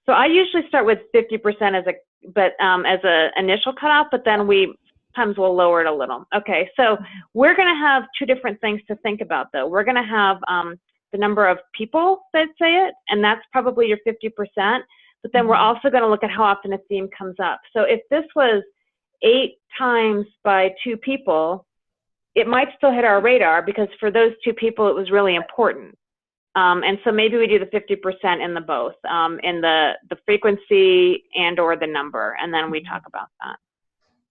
so I usually start with 50% as a initial cutoff, but then sometimes we'll lower it a little. Okay, so we're going to have 2 different things to think about, though. We're going to have the number of people that say it, and that's probably your 50%. But then we're also going to look at how often a theme comes up. So if this was 8 times by 2 people, it might still hit our radar because for those 2 people, it was really important. And so maybe we do the 50% in the both, in the frequency and or the number, and then we talk about that.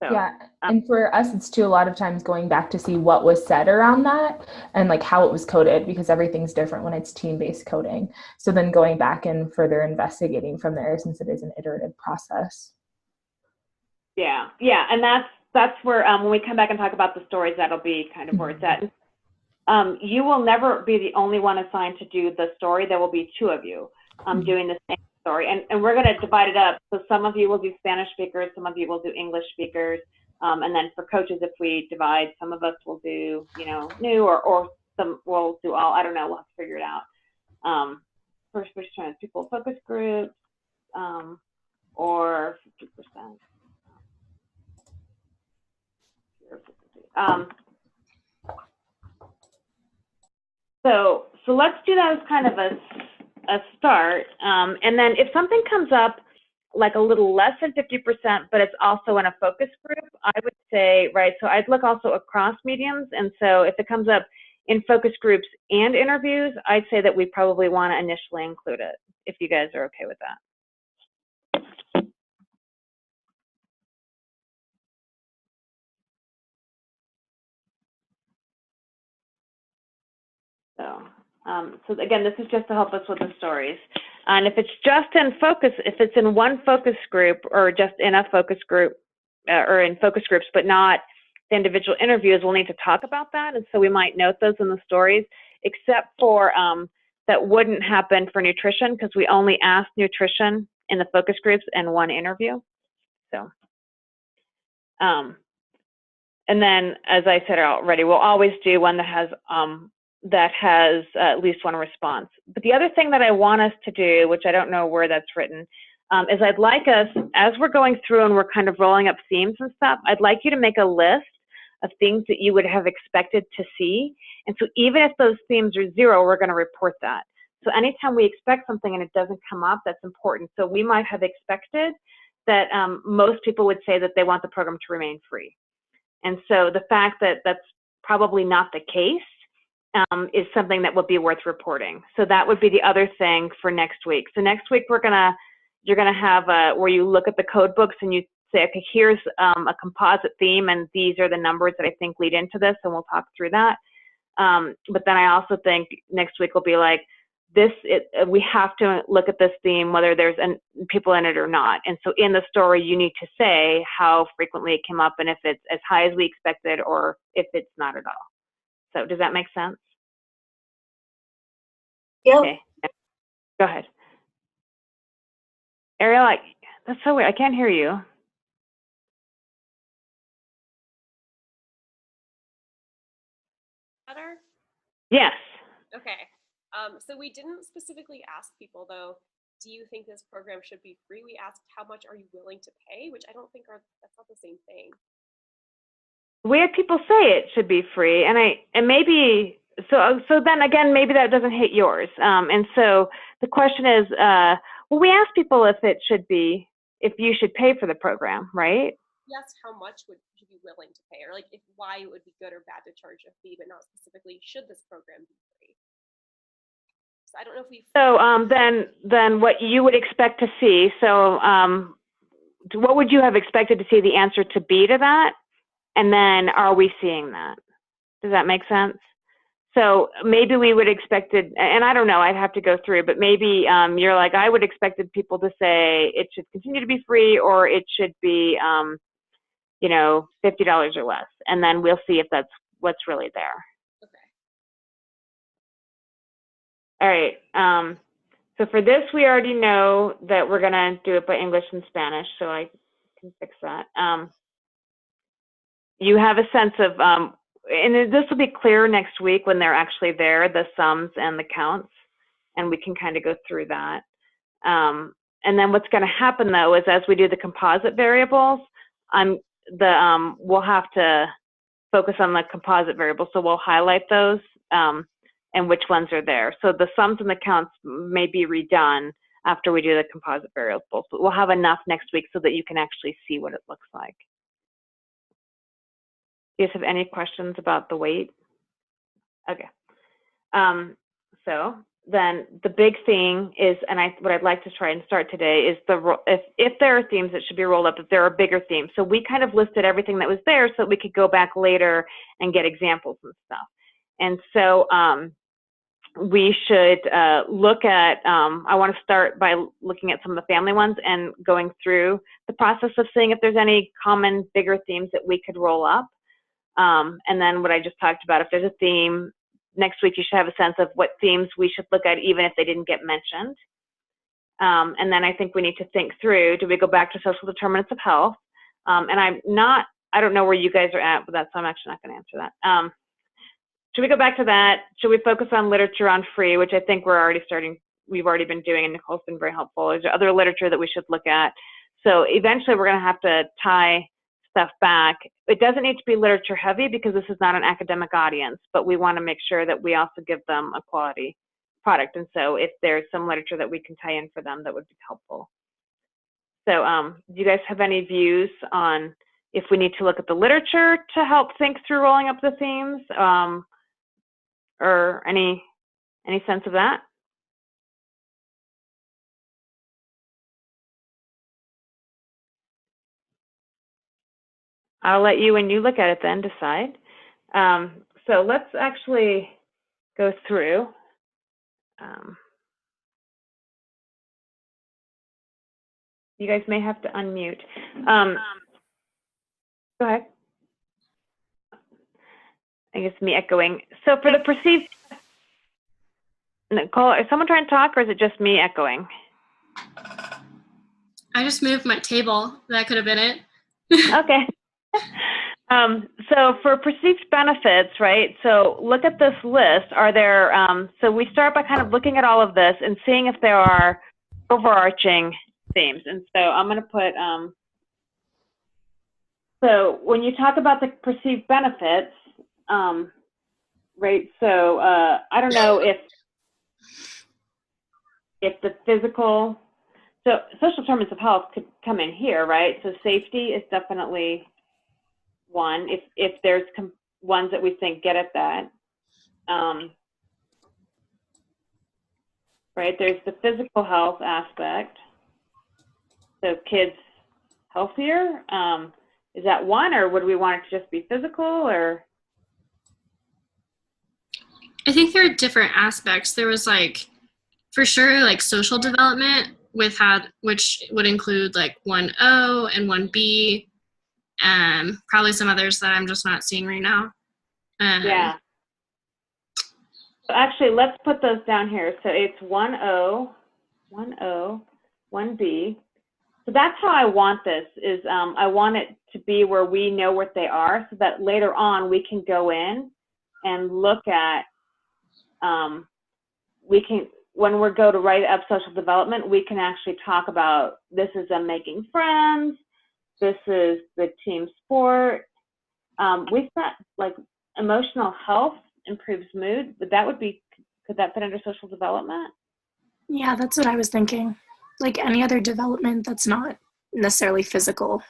So, yeah, and for us, it's too a lot of times going back to see what was said around that and like how it was coded, because everything's different when it's team-based coding. So then going back and further investigating from there, since it is an iterative process. Yeah, and that's where when we come back and talk about the stories, that'll be kind of where it's at. You will never be the only one assigned to do the story. There will be two of you doing the same story. And we're going to divide it up. So some of you will do Spanish speakers, some of you will do English speakers. And then for coaches, if we divide, some of us will do, new or some will do all. I don't know. We'll have to figure it out. First, we're just trying to people focus groups or 50%. So let's do that as kind of a start. And then if something comes up like a little less than 50%, but it's also in a focus group, I would say, right, so I'd look also across mediums. And so if it comes up in focus groups and interviews, I'd say that we probably want to initially include it, if you guys are okay with that. So again, this is just to help us with the stories. And if it's just in focus, if it's in one focus group or just in a focus group or in focus groups, but not the individual interviews, we'll need to talk about that. And so we might note those in the stories, except for that wouldn't happen for nutrition because we only ask nutrition in the focus groups and one interview. So, and then, as I said already, we'll always do one that has at least one response. But the other thing that I want us to do, which I don't know where that's written, is I'd like us, as we're going through and we're kind of rolling up themes and stuff, I'd like you to make a list of things that you would have expected to see. And so even if those themes are 0, we're going to report that. So anytime we expect something and it doesn't come up, that's important. So we might have expected that most people would say that they want the program to remain free. And so the fact that that's probably not the case is something that would be worth reporting. So that would be the other thing for next week. So next week you're gonna have where you look at the code books and you say, okay, here's a composite theme, and these are the numbers that I think lead into this, and we'll talk through that. But then I also think next week will be like we have to look at this theme whether there's people in it or not. And so in the story you need to say how frequently it came up and if it's as high as we expected or if it's not at all. So does that make sense? Yeah. Okay. Go ahead. Ariel, that's so weird. I can't hear you. Better? Yes. Okay. So we didn't specifically ask people, though, do you think this program should be free? We asked, how much are you willing to pay? Which I don't think that's not the same thing. We had people say it should be free, and maybe so then again maybe that doesn't hit yours. And so the question is, well, we asked people if you should pay for the program, right? Yes, how much would you be willing to pay, or like why it would be good or bad to charge a fee, but not specifically should this program be free. So I don't know if we. So then what you would expect to see. So what would you have expected to see the answer to be to that? And then are we seeing that? Does that make sense? So maybe we would expect it, and I don't know, I'd have to go through, but maybe you're like, I would expected people to say it should continue to be free or it should be, $50 or less. And then we'll see if that's what's really there. Okay. All right. So for this, we already know that we're going to do it by English and Spanish, so I can fix that. You have a sense of, and this will be clear next week when they're actually there, the sums and the counts, and we can kind of go through that. And then what's going to happen, though, is as we do the composite variables, we'll have to focus on the composite variables, so we'll highlight those and which ones are there. So the sums and the counts may be redone after we do the composite variables, but we'll have enough next week so that you can actually see what it looks like. Do you guys have any questions about the weight? Okay. So then the big thing is, and what I'd like to try and start today is if there are themes that should be rolled up, if there are bigger themes. So we kind of listed everything that was there so that we could go back later and get examples and stuff. And so we should look at, I want to start by looking at some of the family ones and going through the process of seeing if there's any common bigger themes that we could roll up. And then what I just talked about, if there's a theme, next week you should have a sense of what themes we should look at even if they didn't get mentioned. And then I think we need to think through, do we go back to social determinants of health? And I don't know where you guys are at with that, so I'm actually not going to answer that. Should we go back to that? Should we focus on literature on free, which I think we've already been doing, and Nicole's been very helpful. Is there other literature that we should look at? So eventually we're going to have to tie stuff back. It doesn't need to be literature heavy because this is not an academic audience, but we want to make sure that we also give them a quality product. And so if there's some literature that we can tie in for them, that would be helpful. So do you guys have any views on if we need to look at the literature to help think through rolling up the themes, or any sense of that? I'll let you, when you look at it, then decide. So let's actually go through. You guys may have to unmute. Go ahead. I guess me echoing. So for the perceived, Nicole, is someone trying to talk, or is it just me echoing? I just moved my table. That could have been it. Okay. So for perceived benefits, right? So look at this list. Are there, so we start by kind of looking at all of this and seeing if there are overarching themes. And so I'm going to put, so when you talk about the perceived benefits, right? So I don't know if the physical, so social determinants of health could come in here, right? So safety is definitely one, if there's ones that we think get at that. Right, there's the physical health aspect. So kids healthier, is that one, or would we want it to just be physical, or? I think there are different aspects. There was for sure social development which would include 1O and 1B. Probably some others that I'm just not seeing right now. Yeah. So actually, let's put those down here. So it's 1O, 1B. So that's how I want this, is I want it to be where we know what they are so that later on we can go in and look at, when we go to write up social development, we can actually talk about, this is them making friends, this is the team sport. We've got emotional health improves mood. Could that fit under social development? Yeah, that's what I was thinking. Any other development that's not necessarily physical.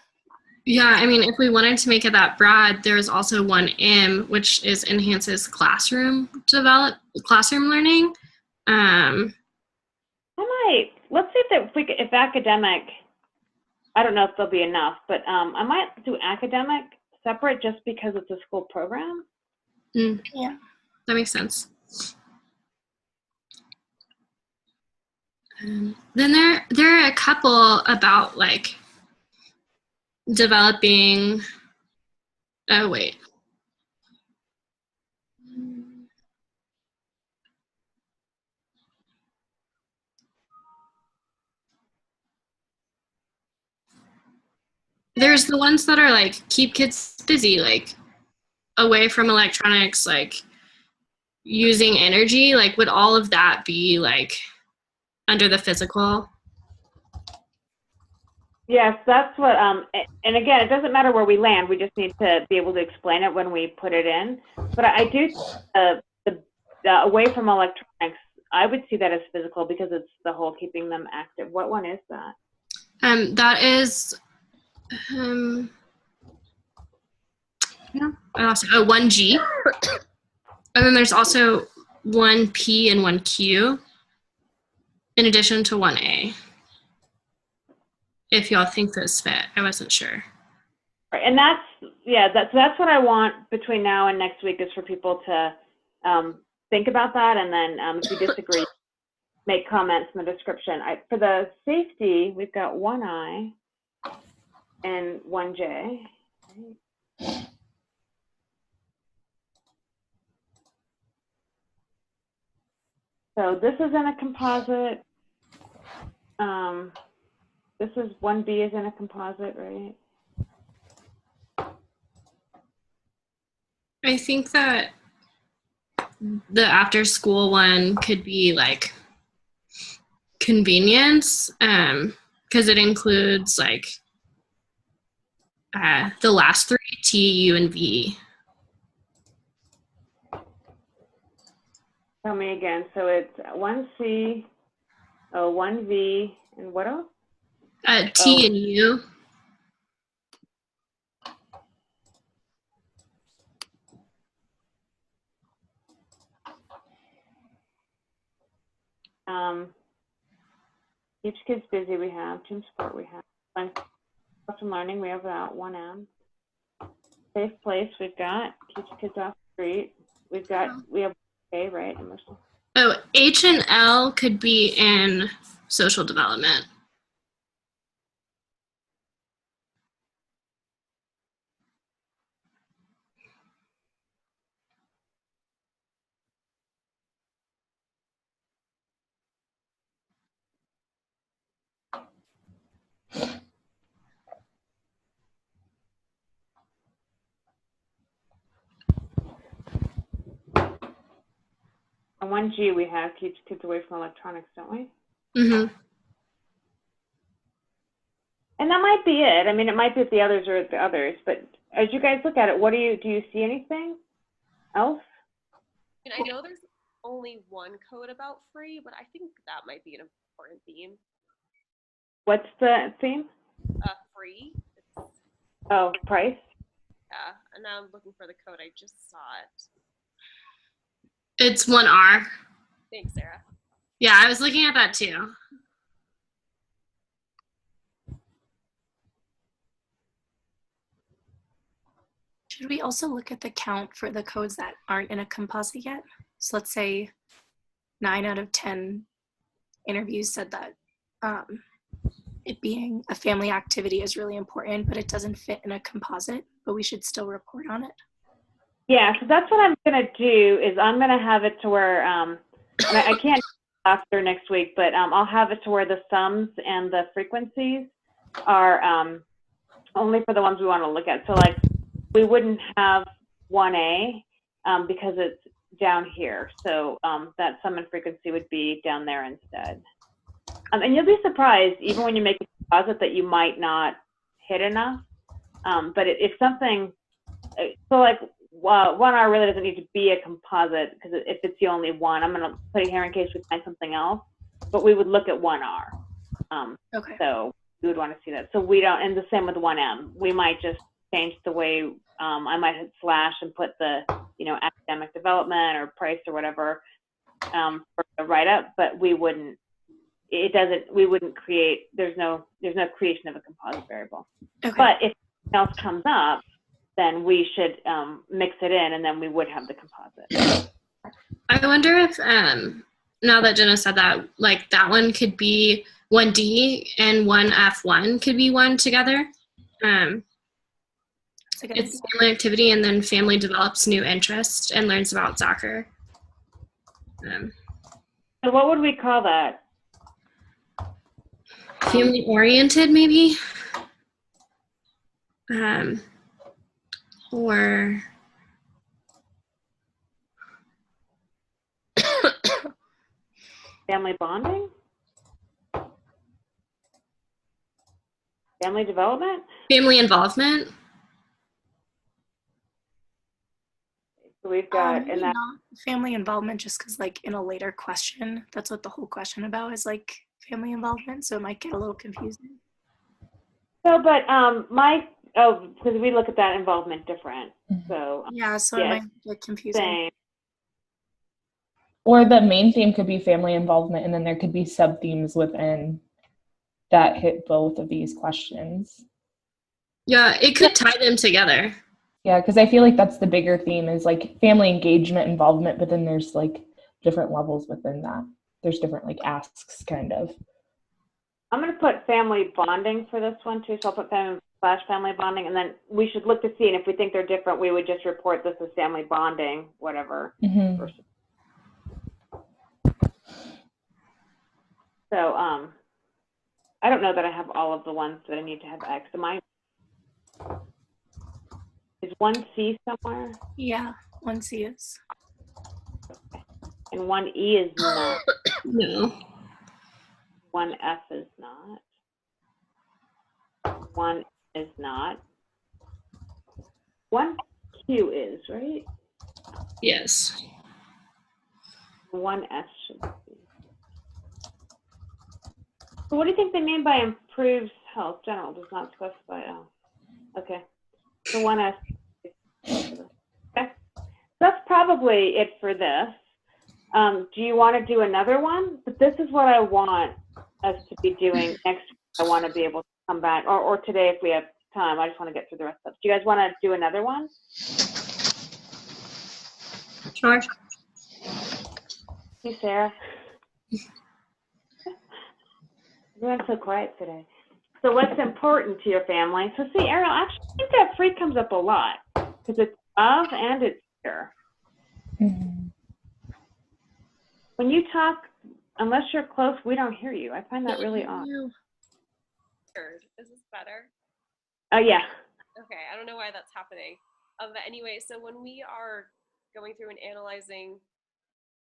Yeah, I mean, if we wanted to make it that broad, there's also 1M, which enhances classroom learning. Let's see if academic, I don't know if there'll be enough, but I might do academic separate just because it's a school program. Yeah, that makes sense. Then there are a couple about developing. Oh wait. There's the ones that are keep kids busy, away from electronics, using energy. Would all of that be under the physical? Yes, that's what, and again, it doesn't matter where we land, we just need to be able to explain it when we put it in. But I do, the away from electronics, I would see that as physical because it's the whole keeping them active. What one is that? That is, yeah, I lost it. Oh, 1G. And then there's also one P and one Q in addition to one A. If y'all think those fit, I wasn't sure. Right, and that's what I want between now and next week, is for people to think about that, and then if you disagree, make comments in the description. For the safety, we've got one I and one J. So this is in a composite. This is 1B is in a composite, right? I think that the after school one could be like convenience, because it includes like the last three, T, U, and V. Tell me again. So it's 1C, 1V, and what else? T and U. Each kid's busy. We have team support. We have custom learning. We have that 1M. Safe place. We've got keeps kids off the street. We have A, right? Oh, H and L could be in social development. And 1G we have keeps kids away from electronics, don't we? Mm-hmm. And that might be it. I mean, it might be if the others are the others, but as you guys look at it, do you see anything else? And I know there's only one code about free, but I think that might be an important theme. What's the theme? Free. Oh, price? Yeah, and now I'm looking for the code. I just saw it. It's 1R. Thanks, Sarah. Yeah, I was looking at that too. Should we also look at the count for the codes that aren't in a composite yet? So let's say 9 out of 10 interviews said that it being a family activity is really important, but it doesn't fit in a composite, but we should still report on it. Yeah, so that's what I'm going to do, is I'm going to have it to where, I can't after next week, but I'll have it to where the sums and the frequencies are only for the ones we want to look at. So like we wouldn't have 1A because it's down here. So that sum and frequency would be down there instead. And you'll be surprised, even when you make a composite, that you might not hit enough. But if something, so like 1R really doesn't need to be a composite, because if it's the only one, I'm going to put it here in case we find something else. But we would look at 1R. Okay. So we would want to see that. So we don't, and the same with 1M. We might just change the way, I might hit slash and put the, academic development or price or whatever for the write-up, but we wouldn't create, there's no creation of a composite variable. Okay. But if something else comes up, then we should mix it in, and then we would have the composite. I wonder if, now that Jenna said that, like that one could be 1D and 1F1 could be one together. It's family activity, and then family develops new interest and learns about soccer. So what would we call that? Family oriented, maybe? Or Family bonding? Family development? family involvement? So we've got, and that, not family involvement, just because like in a later question, that's what the whole question about is, like family involvement. So it might get a little confusing. so, but because we look at that involvement different. So Yeah, so yeah, it might get confusing. same. Or the main theme could be family involvement, and then there could be sub-themes within that hit both of these questions. Yeah, it could tie them together. Yeah, because I feel like that's the bigger theme is like family engagement, involvement, but then there's like different levels within that. There's different like asks kind of. I'm going to put family bonding for this one too. So I'll put family bonding, and then we should look to see, and if we think they're different, we would just report this as family bonding, whatever. Mm-hmm. So I don't know that I have all of the ones that I need to have X. Is 1C somewhere? Yeah, 1C is. And 1E is not. No. 1F is not. 1 is not. 1Q is, right? Yes. 1S should be. So what do you think they mean by improves health? General does not specify. Oh, okay. So 1S. Okay. That's probably it for this. Do you want to do another one? But this is what I want us to be doing next week. I want to be able to come back, or today if we have time. I just want to get through the rest of it. Do you guys want to do another one? Sure. Hey, Sarah. Everyone's so quiet today. So what's important to your family? So see, Ariel, actually, I think that free comes up a lot because it's of and it's here. Mm-hmm. When you talk, unless you're close, we don't hear you. I find that really odd. Is this better? Oh, yeah. Okay, I don't know why that's happening. But anyway, so when we are going through and analyzing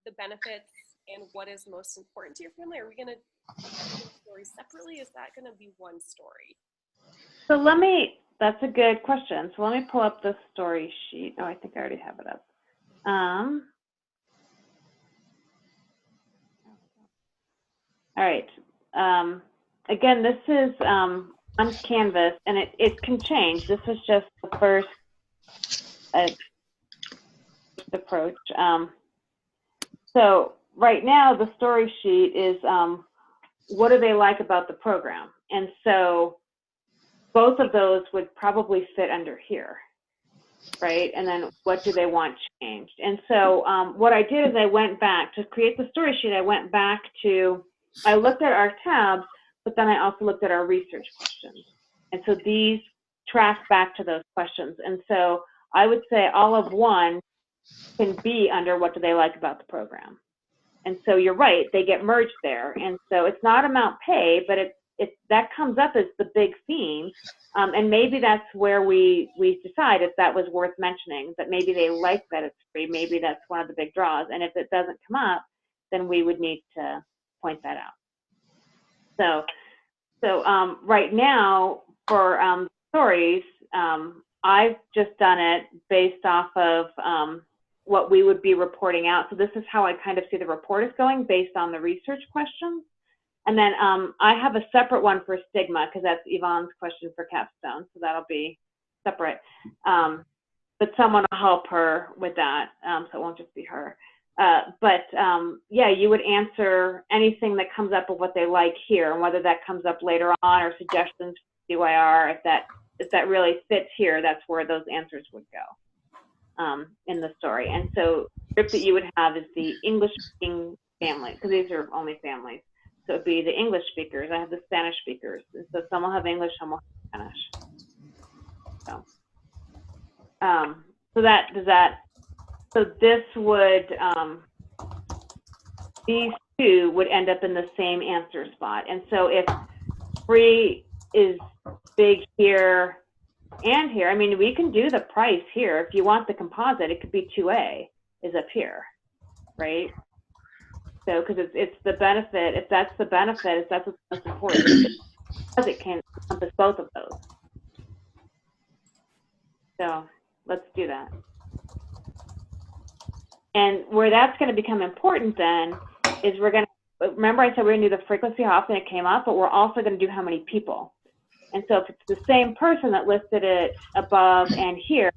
the benefits and what is most important to your family, are we going to do stories separately? Is that going to be one story? So that's a good question. So let me pull up the story sheet. Oh, I think I already have it up. All right. Again, this is on Canvas, and it can change. This is just the first approach. So right now, the story sheet is what do they like about the program? And so both of those would probably fit under here, right? And then what do they want changed? And so what I did is I went back to create the story sheet. I looked at our tabs, but then I also looked at our research questions. And so these track back to those questions. And so I would say all of one can be under what do they like about the program. And so you're right, they get merged there. And so it's not amount pay, but that comes up as the big theme. And maybe that's where we decide if that was worth mentioning, that maybe they like that it's free. Maybe that's one of the big draws. And if it doesn't come up, then we would need to point that out. So right now for stories, I've just done it based off of what we would be reporting out. So this is how I kind of see the report is going based on the research questions. And then I have a separate one for stigma because that's Yvonne's question for capstone. So that'll be separate. But someone will help her with that. So it won't just be her. Yeah, you would answer anything that comes up of what they like here, and whether that comes up later on or suggestions for CYR, if that really fits here, that's where those answers would go in the story. And so the script that you would have is the English-speaking family, because these are only families. So it'd be the English speakers. I have the Spanish speakers. And so some will have English, some will have Spanish. So this would, these two would end up in the same answer spot. And so if free is big here and here, I mean, we can do the price here. If you want the composite, it could be 2A is up here, right? So, because it's the benefit, if that's the benefit, if that's what's most important, because it can encompass both of those. So let's do that. And where that's going to become important then is we're going to, remember I said we're going to do the frequency, how often it came up, but we're also going to do how many people. And so if it's the same person that listed it above and here,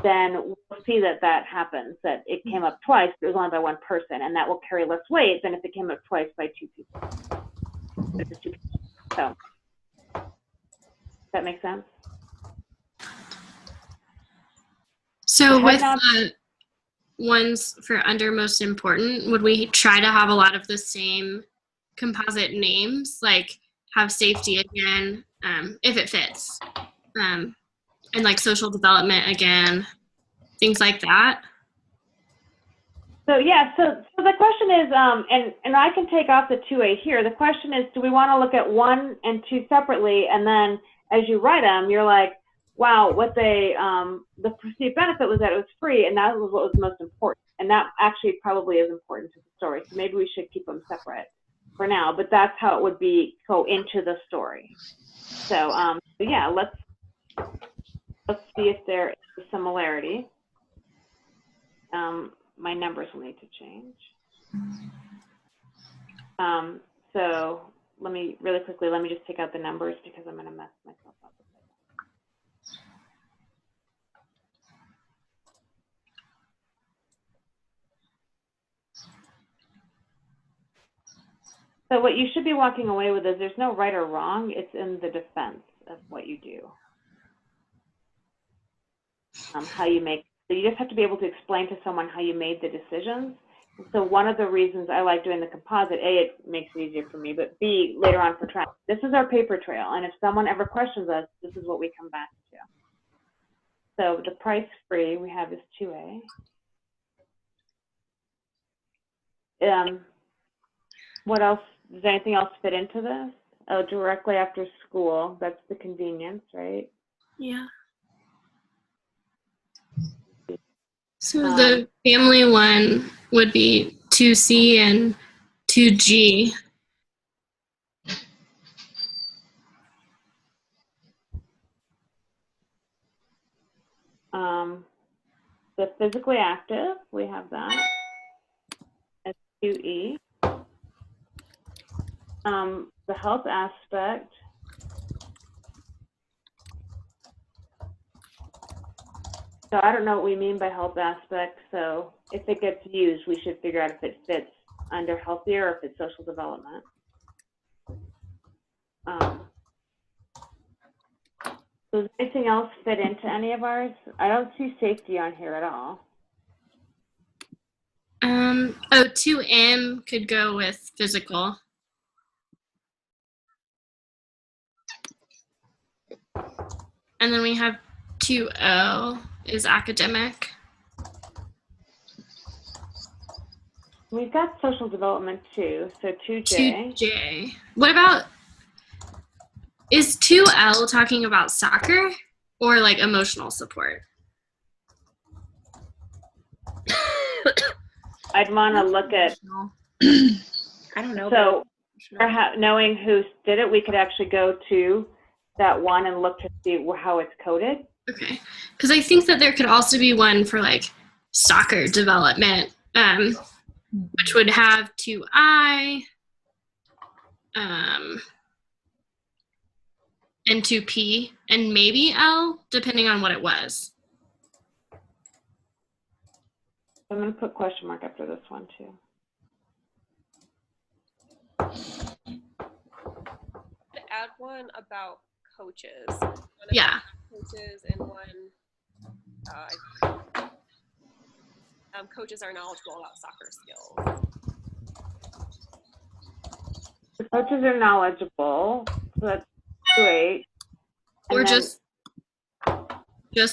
then we'll see that that happens, that it came up twice, but it was only by one person, and that will carry less weight than if it came up twice by two people. So, does that make sense? So with the ones for under most important, would we try to have a lot of the same composite names, like have safety again, if it fits, and like social development again, things like that? So yeah, so the question is, and I can take off the 2A here. The question is, do we want to look at 1 and 2 separately, and then as you write them, you're like, wow, what they, the perceived benefit was that it was free, and that was what was most important. And that actually probably is important to the story. So maybe we should keep them separate for now, but that's how it would be, go into the story. So, yeah, let's see if there is a similarity. My numbers will need to change. So let me, really quickly, let me just take out the numbers because I'm gonna mess myself up. So what you should be walking away with is there's no right or wrong, it's in the defense of what you do. How you make, so you just have to be able to explain to someone how you made the decisions. And so one of the reasons I like doing the composite, A, it makes it easier for me, but B, later on for track, this is our paper trail. And if someone ever questions us, this is what we come back to. So the price free we have is 2A. What else, does anything else fit into this? Oh, directly after school, that's the convenience, right? Yeah. So the family one would be 2C and 2G. The physically active, we have that as 2E. The health aspect, so I don't know what we mean by health aspect, so if it gets used, we should figure out if it fits under healthier or if it's social development. Does anything else fit into any of ours? I don't see safety on here at all. 2M could go with physical. And then we have 2O is academic. We've got social development too, so 2J. 2J. What about, is 2L talking about soccer or like emotional support? I'd want to look at, I don't know. so knowing who did it, we could actually go to that one and look to see how it's coded. Okay, because I think that there could also be one for like soccer development, which would have 2I and 2P and maybe L, depending on what it was. I'm going to put question mark after this one too. Add one about coaches. Yeah. Coaches and one, coaches are knowledgeable about soccer skills. The coaches are knowledgeable, so that's 2H. Or just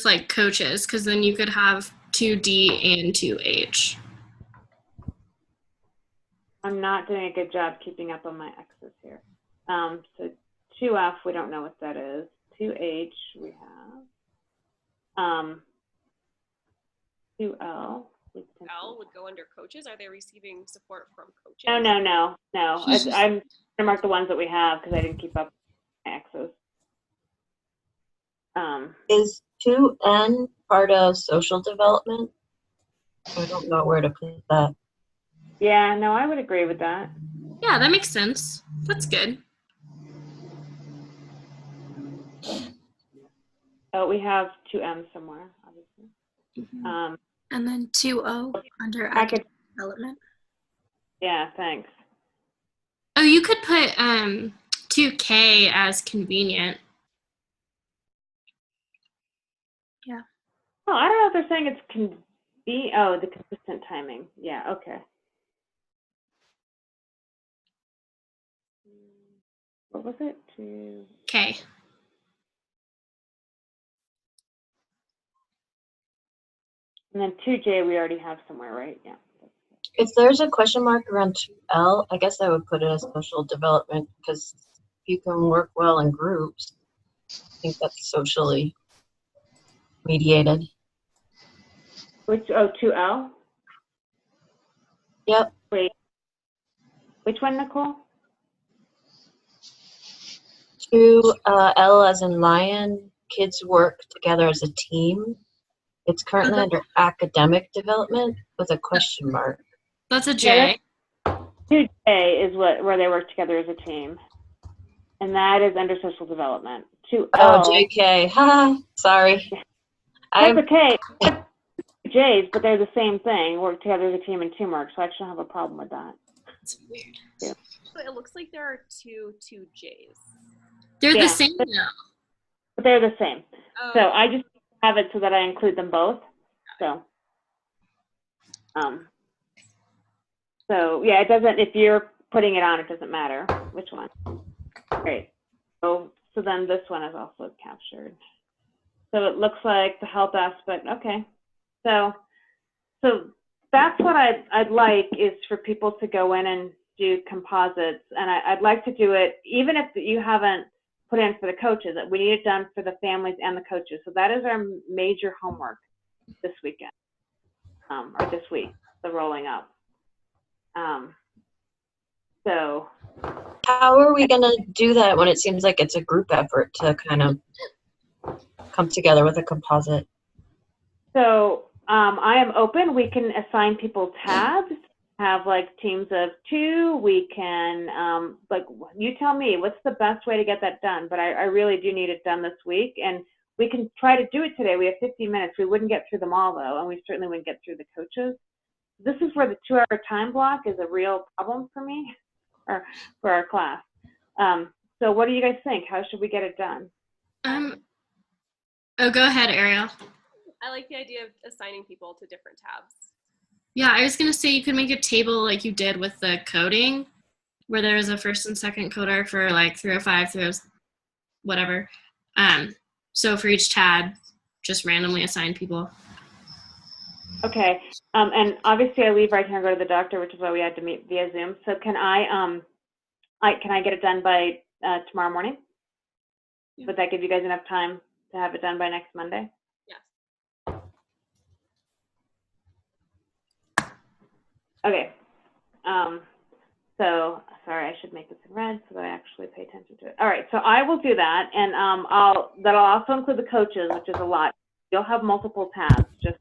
like coaches, because then you could have 2D and 2H. I'm not doing a good job keeping up on my X's here. So 2F, we don't know what that is. 2H, we have. 2L. L would go under coaches. Are they receiving support from coaches? No. I'm going to mark the ones that we have because I didn't keep up with my X's. Is 2N part of social development? I don't know where to put that. Yeah, no, I would agree with that. Yeah, that makes sense. That's good. Oh, we have 2M somewhere, obviously. Mm-hmm. And then 2O under academic development. Yeah, thanks. Oh, you could put 2K as convenient. Yeah. Oh, I don't know if they're saying it's oh, the consistent timing. Yeah, okay. What was it? 2K. And then 2J we already have somewhere, right? Yeah. If there's a question mark around 2L, I guess I would put it as social development because you can work well in groups. I think that's socially mediated. Which, oh, 2L? Yep. Wait. Which one, Nicole? 2L as in lion, kids work together as a team. It's currently under academic development with a question mark. That's a J. Yeah, 2J is where they work together as a team. And that is under social development. 2L. Oh, JK. Haha, sorry. That's okay. J's, but they're the same thing. Work together as a team and teamwork, so I actually don't have a problem with that. That's weird. Yeah. So it looks like there are two J's. They're the same now. But they're the same. Oh. So I just have it so that I include them both. So yeah, it doesn't, if you're putting it on, it doesn't matter which one. Great. So then this one is also captured. So it looks like the health aspect, okay. So that's what I'd like is for people to go in and do composites. And I'd like to do it, even if you haven't put in for the coaches, that we need it done for the families and the coaches. So that is our major homework this weekend, or this week, the rolling up. So how are we going to do that when it seems like it's a group effort to kind of come together with a composite? So I am open. We can assign people tabs, have like teams of 2. We can, like, you tell me what's the best way to get that done. But I really do need it done this week. And we can try to do it today. We have 50 minutes. We wouldn't get through them all, though. And we certainly wouldn't get through the coaches. This is where the 2-hour time block is a real problem for me, or for our class. So what do you guys think? How should we get it done? Oh, go ahead, Ariel. I like the idea of assigning people to different tabs. Yeah, I was going to say you could make a table like you did with the coding, where there was a first and second coder for like 305, 30, whatever. So for each tab, just randomly assign people. Okay. And obviously I leave right here and go to the doctor, which is why we had to meet via Zoom. So can I get it done by tomorrow morning? Yeah. Would that give you guys enough time to have it done by next Monday? Yes. Okay. So sorry, I should make this in red so that I actually pay attention to it. All right, so I will do that, and that'll also include the coaches, which is a lot. You'll have multiple tabs, just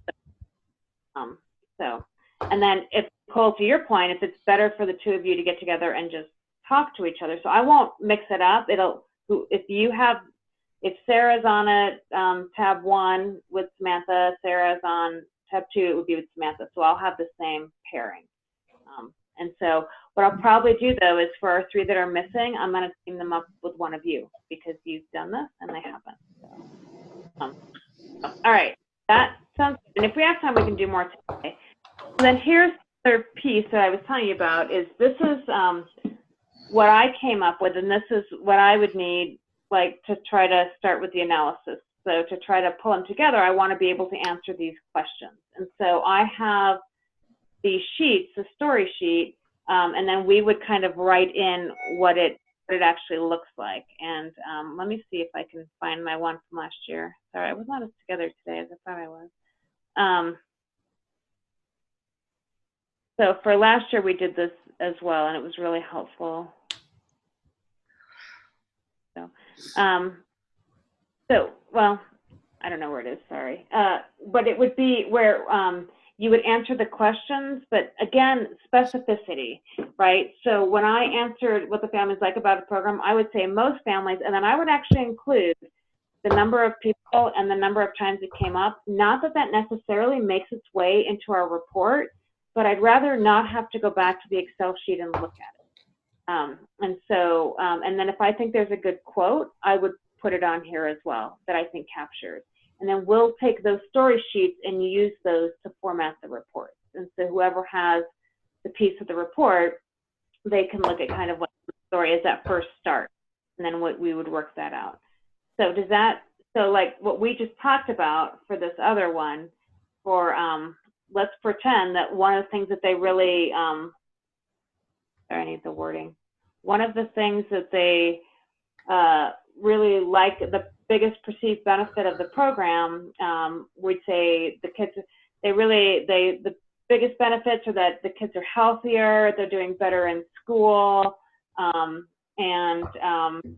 so. And then if, Cole, to your point, if it's better for the 2 of you to get together and just talk to each other, so I won't mix it up. If Sarah's on it, tab 1 with Samantha, Sarah's on tab 2, it would be with Samantha. So I'll have the same pairing. And so what I'll probably do, though, is for our 3 that are missing, I'm going to team them up with one of you because you've done this and they haven't. So, all right, that sounds good. And if we have time, we can do more today. And then here's the other piece that I was telling you about is this is what I came up with, and this is what I would need like to try to start with the analysis. So to try to pull them together, I want to be able to answer these questions. And so I have these sheets, the story sheet, and then we would kind of write in what it actually looks like. And let me see if I can find my one from last year. Sorry, I was not as together today as I thought I was. So for last year, we did this as well, and it was really helpful. So, well, I don't know where it is, sorry. But it would be where you would answer the questions, but again, specificity, right? So when I answered what the families like about the program, I would say most families, and then I would actually include the number of people and the number of times it came up. Not that that necessarily makes its way into our report, but I'd rather not have to go back to the Excel sheet and look at it. And then if I think there's a good quote, I would put it on here as well that I think captures. And then we'll take those story sheets and use those to format the reports. And so whoever has the piece of the report, they can look at kind of what the story is at first start, and then we would work that out. So does that, so like what we just talked about for this other one, for let's pretend that one of the things that they really, sorry, I need the wording. One of the things that they really like, the biggest perceived benefit of the program, we'd say the kids, the biggest benefits are that the kids are healthier, they're doing better in school, and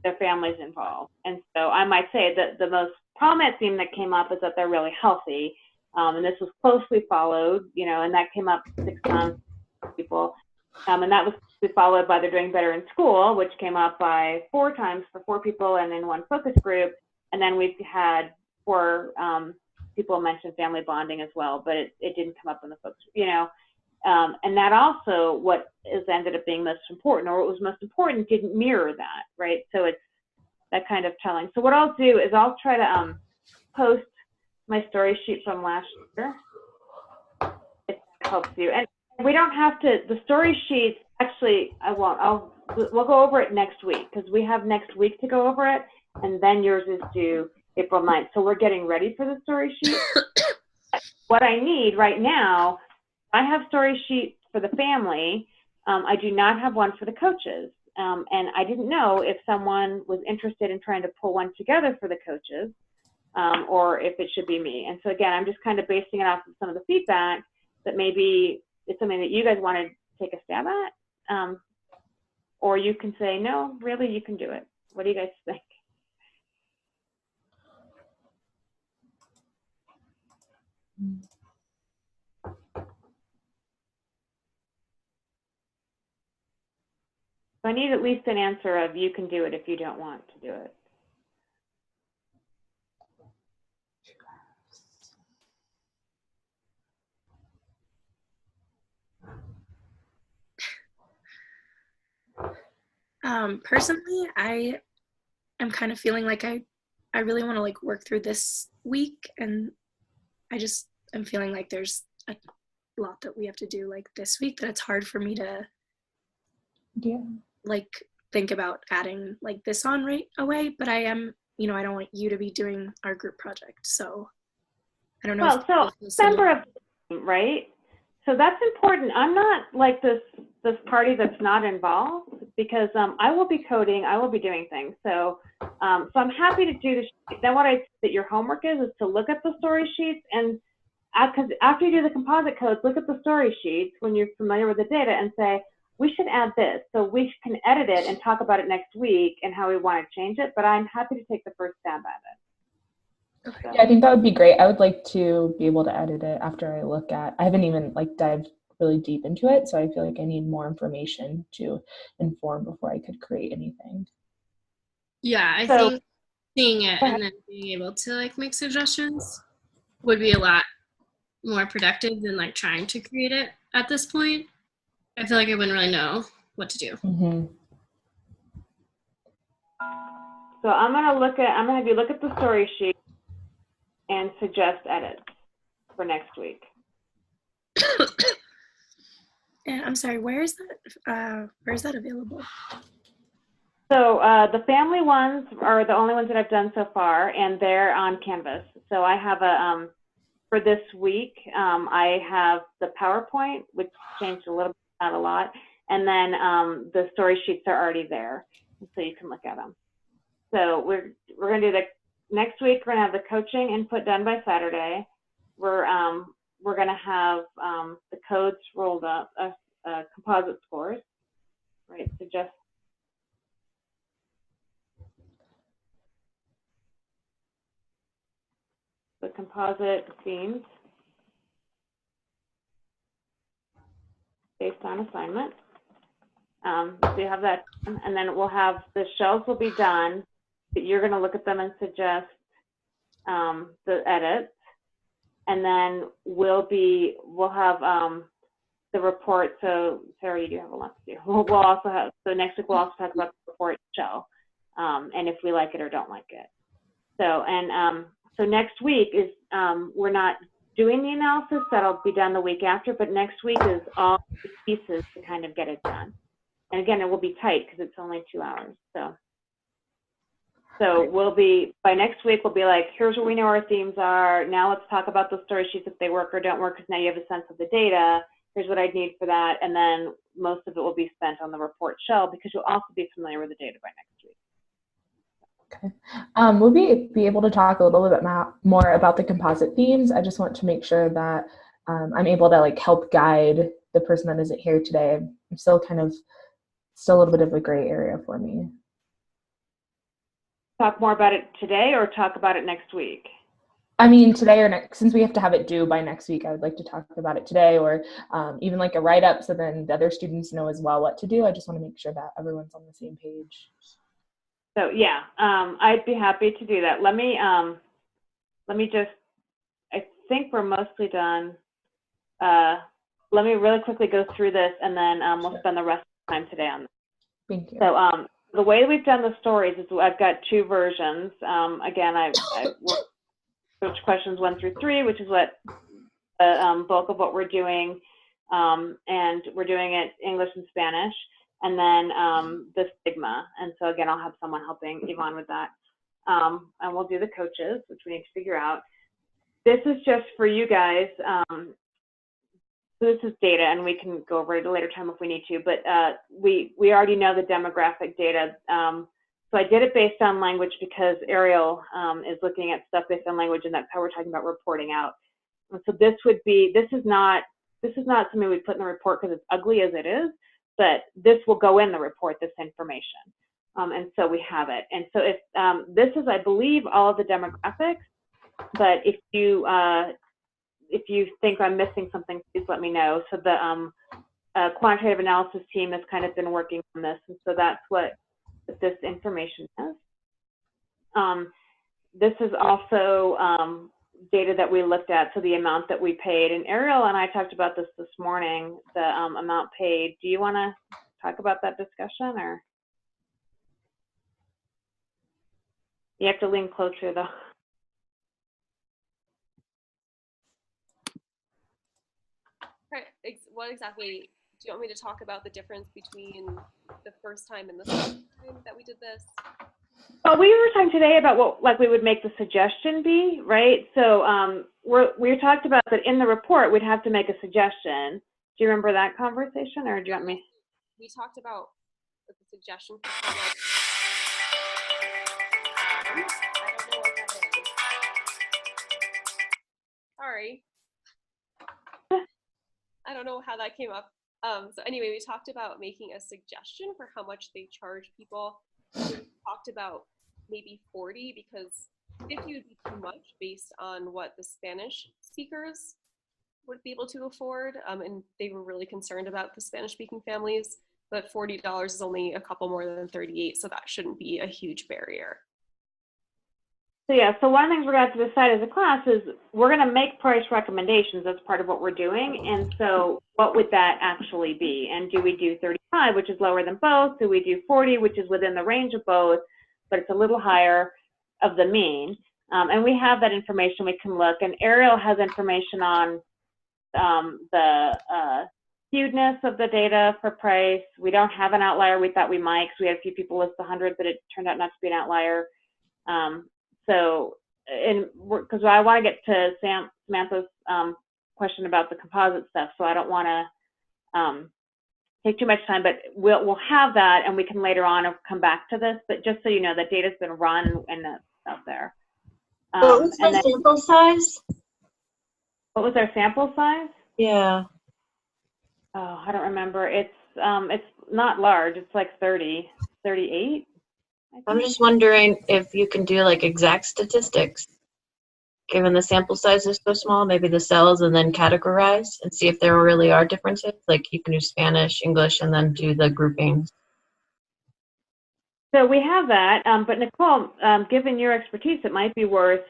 their family's involved. And so I might say that the most prominent theme that came up is that they're really healthy. And this was closely followed, and that came up 6 times for people. And that was followed by they're doing better in school, which came up by 4 times for 4 people and in one focus group. And then we've had 4 people mention family bonding as well, but it didn't come up in the focus, and that also what is ended up being most important, or what was most important, didn't mirror that, right? So it's that kind of telling. So what I'll do is I'll try to post my story sheet from last year, if that helps you. And we don't have to, the story sheets, actually, we'll go over it next week, because we have next week to go over it, and then yours is due April 9th. So we're getting ready for the story sheet. What I need right now, I have story sheets for the family. I do not have one for the coaches. And I didn't know if someone was interested in trying to pull one together for the coaches, or if it should be me. And so again, I'm just kind of basing it off of some of the feedback that maybe it's something that you guys want to take a stab at. Or you can say, no, really, you can do it. What do you guys think? I need at least an answer of you can do it if you don't want to do it. Personally, I am kind of feeling like I really want to like work through this week, and I'm feeling like there's a lot that we have to do like this week that it's hard for me to like think about adding like this on right away. But I am, I don't want you to be doing our group project, so I don't know. Well, so member of the team, right? So that's important. I'm not like this party that's not involved, because I will be coding, I will be doing things. So so I'm happy to do the sheet. Then what that your homework is to look at the story sheets, and because after you do the composite codes, look at the story sheets when you're familiar with the data and say, we should add this. So we can edit it and talk about it next week and how we want to change it, but I'm happy to take the first stab at it. Okay. Yeah, I think that would be great. I would like to be able to edit it after I look at, I haven't even like dived really deep into it, so I feel like I need more information to inform before I could create anything. Yeah, I think seeing it and then being able to like make suggestions would be a lot more productive than like trying to create it at this point. I feel like I wouldn't really know what to do. Mm-hmm. So I'm gonna have you look at the story sheet and suggest edits for next week. And I'm sorry, where is that available? So the family ones are the only ones that I've done so far, and they're on Canvas. So I have for this week, I have the PowerPoint, which changed a little bit, not a lot, and then the story sheets are already there, so you can look at them. So we're going to do next week. We're going to have the coaching input done by Saturday. We're going to have the codes rolled up, composite scores, right? Suggest the composite themes based on assignment. So you have that, and then we'll have the shells will be done, but you're going to look at them and suggest the edits, and then we'll have the report. So Sarah, you do have a lot to do. We'll also have, so next week we'll also talk about the report shell, and if we like it or don't like it. So, and so next week is, we're not doing the analysis, that'll be done the week after, but next week is all the pieces to kind of get it done. And again, it will be tight because it's only 2 hours. So we'll be, by next week, we'll be like, here's where we know our themes are. Now let's talk about the story sheets, if they work or don't work, because now you have a sense of the data. Here's what I need for that. And then most of it will be spent on the report shell, because you'll also be familiar with the data by next week. Okay. We'll be able to talk a little bit more about the composite themes. I just want to make sure that I'm able to like help guide the person that isn't here today. I'm still a little bit of a gray area for me. Talk more about it today or talk about it next week? I mean, today or next, since we have to have it due by next week, I would like to talk about it today, or even like a write-up so then the other students know as well what to do. I just want to make sure that everyone's on the same page. So yeah, I'd be happy to do that. Let me just, I think we're mostly done. Let me really quickly go through this, and then we'll spend the rest of the time today on this. Thank you. So the way we've done the stories is I've got 2 versions. Again, I will switch questions 1 through 3, which is what the bulk of what we're doing, and we're doing it English and Spanish, and then the stigma. And so again, I'll have someone helping Yvonne with that, and we'll do the coaches, which we need to figure out. This is just for you guys. So this is data, and we can go over it at a later time if we need to, but we already know the demographic data. So I did it based on language because Ariel is looking at stuff based on language, and that's how we're talking about reporting out. And so this is not something we put in the report because it's ugly as it is, but this will go in the report, this information. And so we have it. And so if this is, I believe, all of the demographics, but if you think I'm missing something, please let me know. So the quantitative analysis team has kind of been working on this, and so that's what this information is. This is also data that we looked at, so the amount that we paid. And Ariel and I talked about this morning, the amount paid. Do you want to talk about that discussion, or you have to lean closer though? What exactly, do you want me to talk about the difference between the first time and the second time that we did this? Well, we were talking today about what, like, we would make the suggestion be, right? So we talked about that in the report, we'd have to make a suggestion. Do you remember that conversation, or do you want me? We talked about the suggestion for how much. I don't know what that is. Sorry. I don't know how that came up. So anyway, we talked about making a suggestion for how much they charge people. We talked about maybe 40, because 50 would be too much based on what the Spanish speakers would be able to afford. And they were really concerned about the Spanish speaking families, but $40 is only a couple more than 38. So that shouldn't be a huge barrier. So yeah, so one of the things we're going to have to decide as a class is we're going to make price recommendations as part of what we're doing. And so what would that actually be? And do we do 35, which is lower than both? Do we do 40, which is within the range of both, but it's a little higher of the mean? And we have that information we can look. And Ariel has information on the skewedness of the data for price. We don't have an outlier. We thought we might, because we had a few people list 100, but it turned out not to be an outlier. So, because I want to get to Samantha's question about the composite stuff, so I don't want to take too much time, but we'll have that, and we can later on come back to this, but just so you know, the data's been run and that's out there. What was the sample size? What was our sample size? Yeah. Oh, I don't remember. It's not large. It's like 30, 38. I'm just wondering if you can do like exact statistics, given the sample size is so small, maybe the cells, and then categorize and see if there really are differences. Like you can do Spanish, English, and then do the groupings. So we have that, but Nicole, given your expertise, it might be worth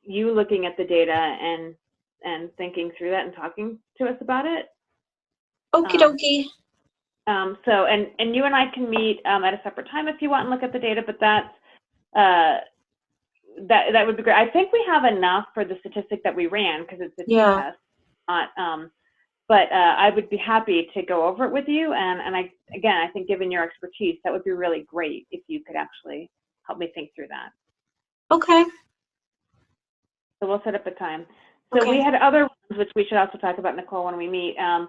you looking at the data and thinking through that and talking to us about it. Okie dokie. So, and you and I can meet at a separate time if you want and look at the data, but that would be great. I think we have enough for the statistic that we ran because it's a test. But I would be happy to go over it with you. And I think given your expertise, that would be really great if you could actually help me think through that. Okay. So we'll set up a time. So we had other ones, which we should also talk about, Nicole, when we meet. And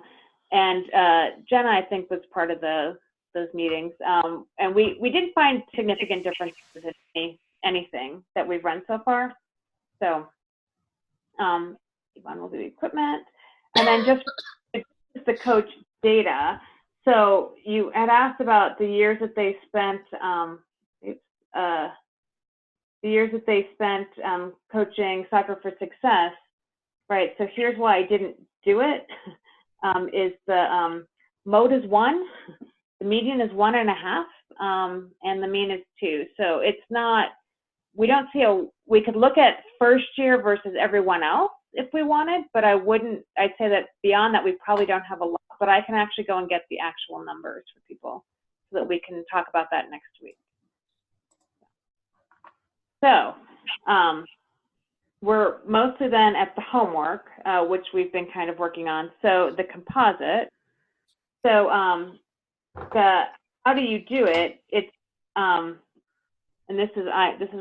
Jenna, I think, was part of those meetings. And we didn't find significant differences in anything that we've run so far. So Yvonne will do the equipment. And then just the coach data. So you had asked about the years that they spent, coaching Soccer for Success, right? So here's why I didn't do it. Is the mode is 1, the median is 1.5, and the mean is 2. So it's not. We don't see we could look at first year versus everyone else if we wanted, but I'd say that beyond that, we probably don't have a lot, but I can actually go and get the actual numbers for people so that we can talk about that next week. So we're mostly then at the homework, which we've been kind of working on. So the composite. So how do you do it? It's, and this is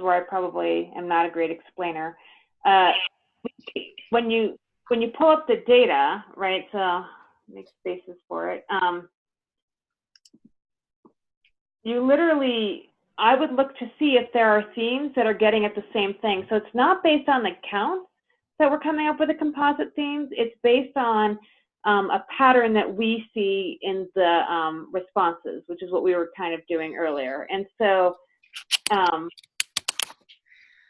where I probably am not a great explainer. When you pull up the data, right? So make spaces for it. You literally, I would look to see if there are themes that are getting at the same thing. So it's not based on the count that we're coming up with the composite themes. It's based on a pattern that we see in the responses, which is what we were kind of doing earlier. And so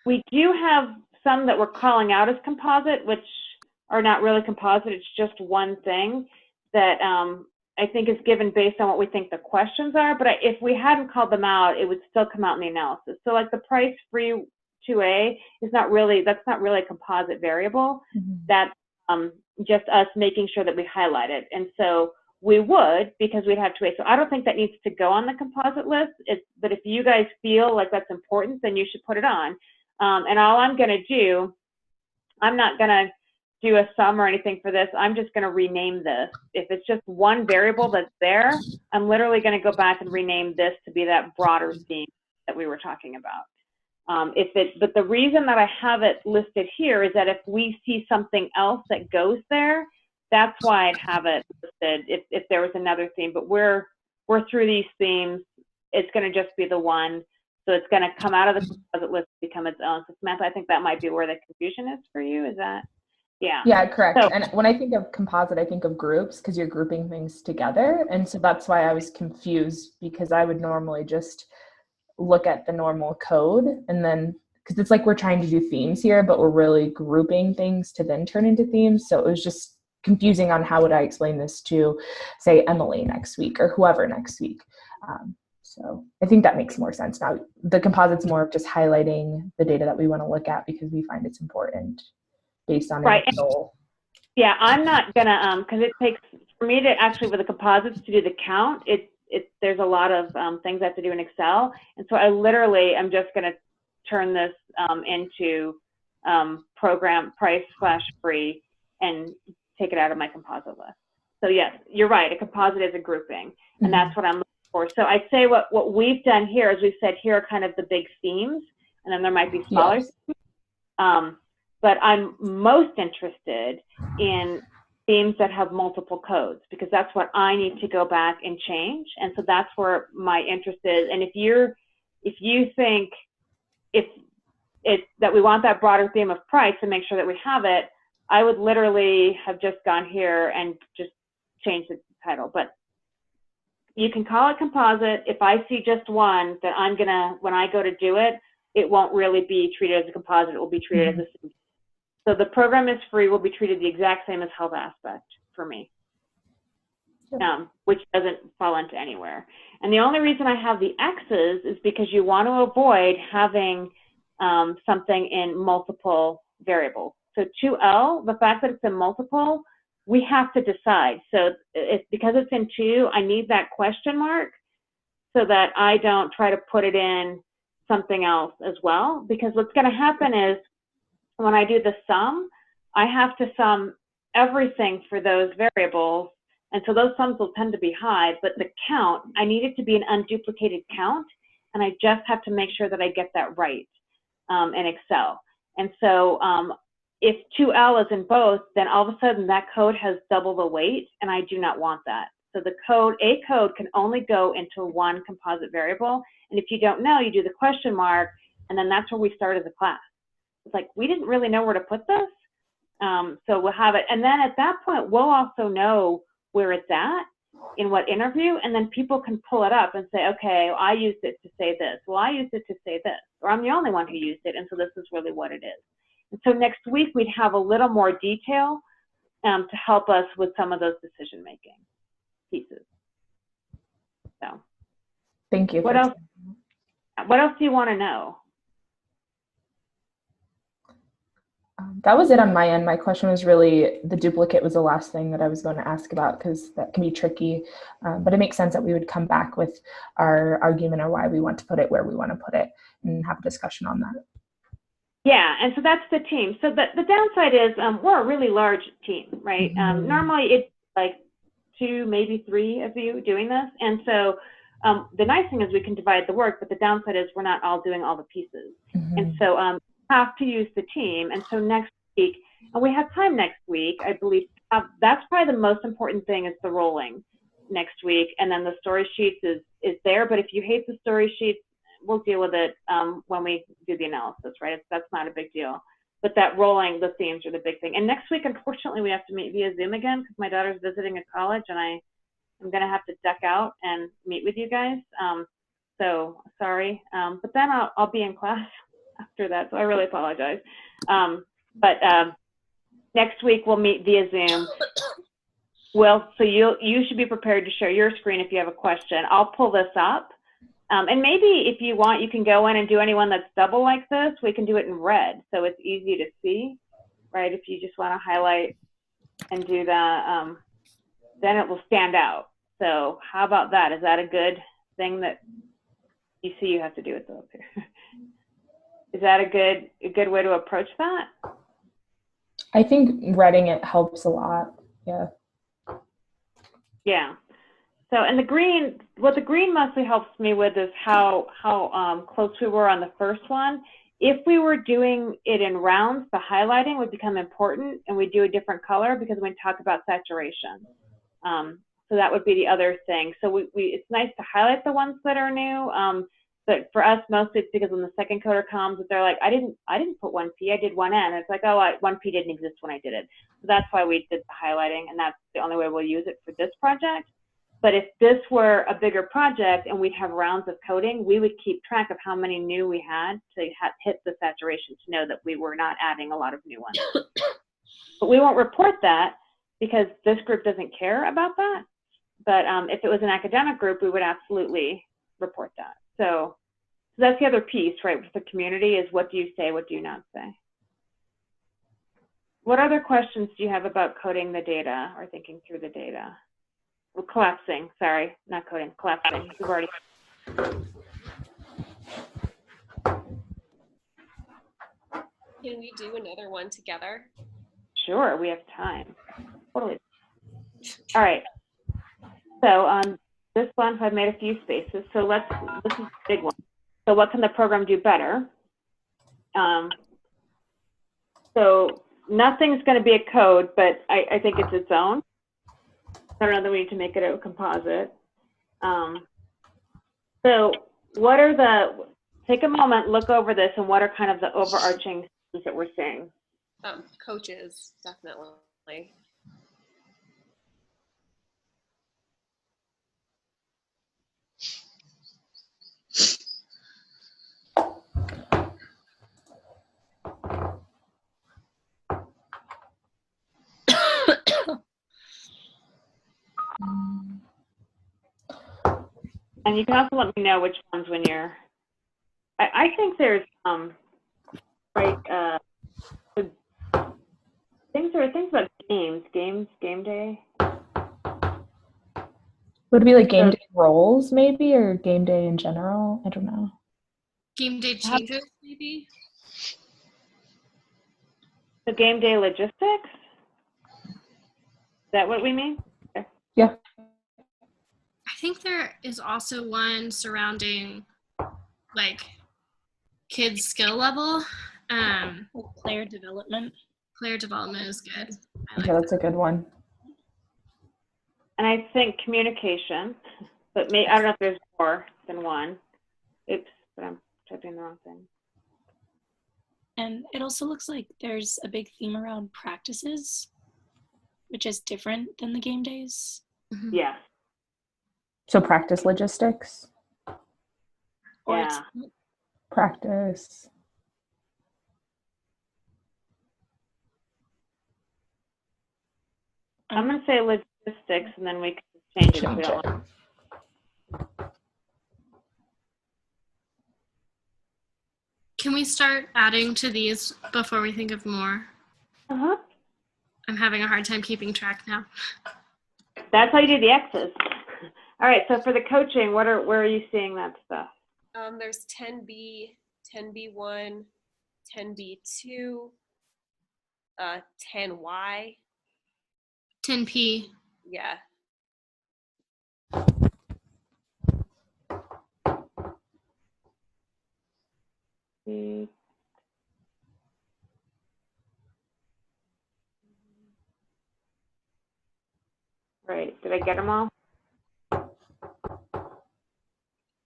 we do have some that we're calling out as composite, which are not really composite. It's just one thing that I think is given based on what we think the questions are. But if we hadn't called them out, it would still come out in the analysis. So like the price-free 2A is not really, that's not really a composite variable. That's just us making sure that we highlight it. And so we would, because we'd have 2A. So I don't think that needs to go on the composite list. But if you guys feel like that's important, then you should put it on. And all I'm going to do, I'm not going to do a sum or anything for this. I'm just going to rename this. If it's just one variable that's there, I'm literally going to go back and rename this to be that broader theme that we were talking about. But the reason that I have it listed here is that if we see something else that goes there, that's why I'd have it listed if there was another theme. But we're through these themes. It's going to just be the one. So it's going to come out of the composite list and become its own. So Samantha, I think that might be where the confusion is for you. Is that? Yeah. Yeah, correct. So, and when I think of composite, I think of groups because you're grouping things together. And so that's why I was confused, because I would normally just look at the normal code and then, because it's like we're trying to do themes here, but we're really grouping things to then turn into themes. So it was just confusing on how would I explain this to, say, Emily next week or whoever next week. So I think that makes more sense now. The composite's more of just highlighting the data that we want to look at because we find it's important based on right. a goal. Yeah, I'm not gonna because it takes for me to actually with the composites to do the count. There's a lot of things I have to do in Excel, and so I literally am just gonna turn this into program price/free and take it out of my composite list. So yes, you're right. A composite is a grouping, and that's what I'm looking for. So I'd say what we've done here is we've said here are kind of the big themes, and then there might be smaller themes. But I'm most interested in themes that have multiple codes because that's what I need to go back and change. And so that's where my interest is. And if you think that we want that broader theme of price and make sure that we have it, I would literally have just gone here and just changed the title. But you can call it composite. If I see just one that I'm gonna, when I go to do it, it won't really be treated as a composite. It will be treated as a single. So the program is free will be treated the exact same as health aspect for me. which doesn't fall into anywhere. And the only reason I have the X's is because you want to avoid having something in multiple variables. So 2L, the fact that it's in multiple, we have to decide. So because it's in 2, I need that question mark so that I don't try to put it in something else as well. Because what's going to happen is when I do the sum, I have to sum everything for those variables. And so those sums will tend to be high, but the count, I need it to be an unduplicated count. And I just have to make sure that I get that right in Excel. And so if 2L is in both, then all of a sudden that code has double the weight, and I do not want that. So the code, a code can only go into one composite variable. And if you don't know, you do the question mark, and then that's where we start as a class. It's like, we didn't really know where to put this. So we'll have it. And then at that point, we'll also know where it's at in what interview, and then people can pull it up and say, okay, well, I used it to say this. Well, I used it to say this, or I'm the only one who used it, and so this is really what it is. And so next week, we'd have a little more detail to help us with some of those decision-making pieces. So thank you. What else do you want to know? That was it on my end. My question was really, the duplicate was the last thing that I was going to ask about, because that can be tricky. But it makes sense that we would come back with our argument or why we want to put it where we want to put it and have a discussion on that. Yeah, and so that's the team. So the downside is we're a really large team, right? Mm-hmm. Normally it's like 2, maybe 3 of you doing this. And so the nice thing is we can divide the work, but the downside is we're not all doing all the pieces. Mm-hmm. And so have to use the team. And so next week, and we have time next week, I believe that's probably the most important thing is the rolling next week. And then the story sheets is there. But if you hate the story sheets, we'll deal with it when we do the analysis, right? That's not a big deal. But that rolling, the themes are the big thing. And next week, unfortunately, we have to meet via Zoom again because my daughter's visiting a college, and I'm going to have to duck out and meet with you guys. So sorry. But then I'll be in class after that, so I really apologize. But next week we'll meet via Zoom. Well, so you should be prepared to share your screen if you have a question. I'll pull this up, and maybe if you want, you can go in and do anyone that's double like this. We can do it in red, so it's easy to see, right? If you just want to highlight and do that, then it will stand out. So how about that? Is that a good thing that you see you have to do it though up here? Is that a good way to approach that? I think reading it helps a lot. Yeah. Yeah. So, and the green, what the green mostly helps me with is how close we were on the first one. If we were doing it in rounds, the highlighting would become important, and we do a different color because we talk about saturation. So that would be the other thing. So it's nice to highlight the ones that are new. But for us, mostly it's because when the second coder comes, they're like, I didn't put 1P, I did 1N. And it's like, oh, 1P didn't exist when I did it. So that's why we did the highlighting, and that's the only way we'll use it for this project. But if this were a bigger project and we'd have rounds of coding, we would keep track of how many new we had to hit the saturation to know that we were not adding a lot of new ones. But we won't report that because this group doesn't care about that. But if it was an academic group, we would absolutely report that. So that's the other piece, right, with the community is what do you say, what do you not say? What other questions do you have about coding the data or thinking through the data? Well, collapsing, sorry, not coding, collapsing. We've already. Can we do another one together? Sure, we have time. Totally. All right. So on this one, I've made a few spaces. So this is a big one. So what can the program do better? So nothing's going to be a code, but I think it's its own. I don't know that we need to make it a composite. So what are take a moment, look over this, and what are kind of the overarching things that we're seeing? Coaches, definitely. And you can also let me know which ones when you're. I think there's things about game day. Would it be like game day roles maybe, or game day in general? I don't know. Game day changes maybe. The game day logistics. Is that what we mean? Yeah. I think there is also one surrounding like kids' skill level. Player development. Player development is good. Yeah, that's a good one. And I think communication, but I don't know if there's more than one. Oops, but I'm typing the wrong thing. And it also looks like there's a big theme around practices, which is different than the game days. Mm-hmm. Yeah. So practice logistics. Yeah. Practice. I'm going to say logistics, and then we can change it if we don't want. Can we start adding to these before we think of more? Uh-huh. I'm having a hard time keeping track now. That's how you do the X's. All right, so for the coaching, where are you seeing that stuff? There's 10B, 10B1, 10B2, 10Y. 10P. Yeah. Right, did I get them all?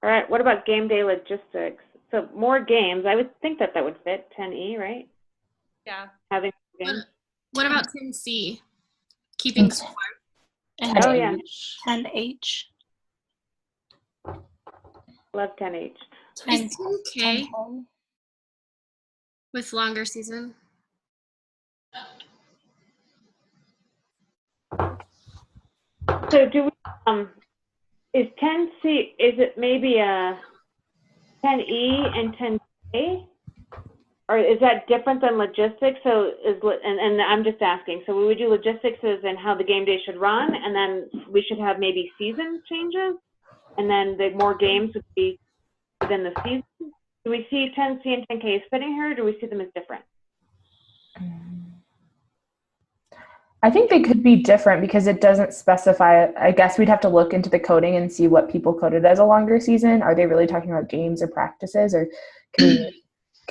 All right, what about game day logistics? So more games, I would think that would fit 10E, right? Yeah. Having games. What about 10C? Keeping score. And Oh, yeah. 10H. Love 10H. Is 10K with longer season? So do we, is 10C, is it maybe a 10E and 10K? Or is that different than logistics? So and I'm just asking, so we would do logistics as in how the game day should run, and then we should have maybe season changes, and then the more games would be within the season? Do we see 10C and 10K as fitting here, or do we see them as different? I think they could be different because it doesn't specify. I guess we'd have to look into the coding and see what people coded as a longer season. Are they really talking about games or practices, or can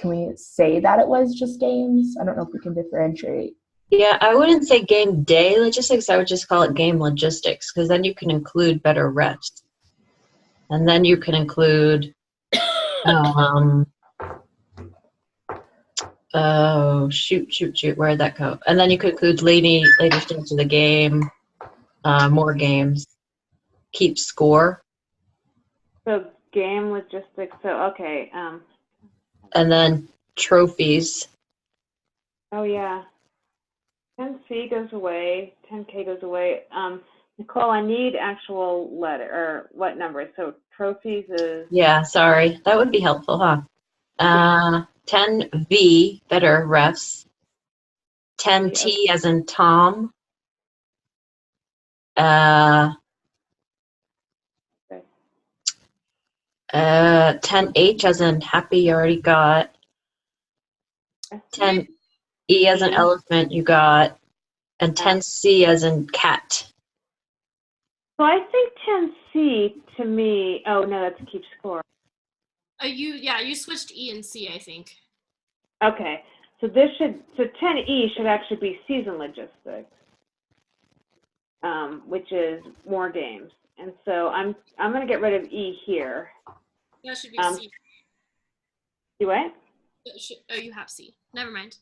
we say that it was just games? I don't know if we can differentiate. Yeah, I wouldn't say game day logistics. I would just call it game logistics, because then you can include better rest. And then you can include, shoot, where'd that go? And then you could include later stage of the game, more games, keep score. So game logistics, so okay. And then trophies. Oh yeah. 10C goes away, 10K goes away. Nicole, I need actual letter, or what number? So trophies is... Yeah, sorry. That would be helpful, huh? 10V, better refs. 10T as in Tom. 10H as in happy, you already got. 10E as in elephant, you got. And 10C as in cat. So I think 10C to me, oh no, that's keep score. You switched E and C, I think. Okay, so 10E should actually be season logistics, which is more games. And so I'm going to get rid of E here. That should be C. You what? You have C. Never mind.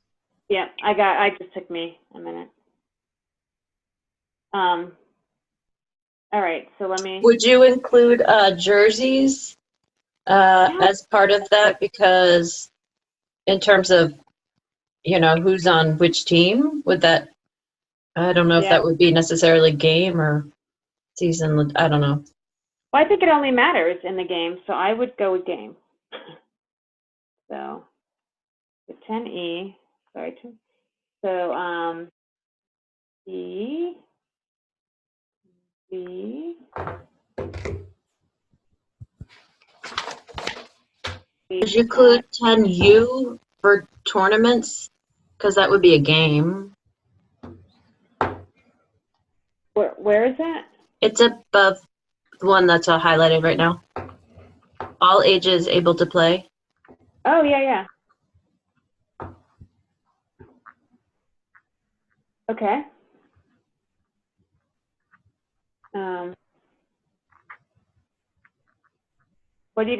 Yeah, I just took me a minute. All right, so let me. Would you include jerseys as part of that? Because in terms of, who's on which team, would that, I don't know if that would be necessarily game or season, I don't know. Well, I think it only matters in the game, so I would go with game. So the 10E, sorry. So E, B, Did you include 10U for tournaments? Because that would be a game. Where is that? It's above the one that's highlighted right now. All ages able to play. Oh, yeah. Okay. What do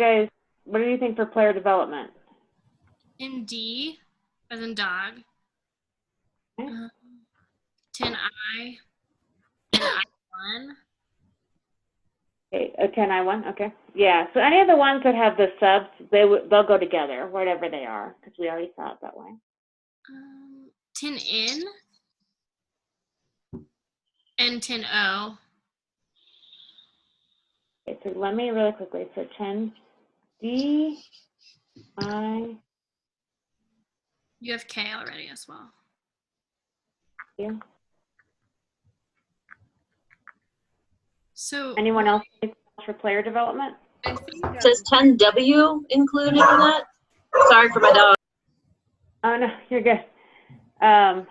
you think for player development? In D, as in dog. Okay. 10I and I1. Okay, 10I1, okay. Yeah, so any of the ones that have the subs, they'll go together, whatever they are, because we already saw it that way. 10N and 10O. Okay, so let me really quickly, so 10D, I, You have K already as well. yeah. So Anyone else for player development? I think It says 10W included in that. Sorry for my dog. Oh, no, you're good. I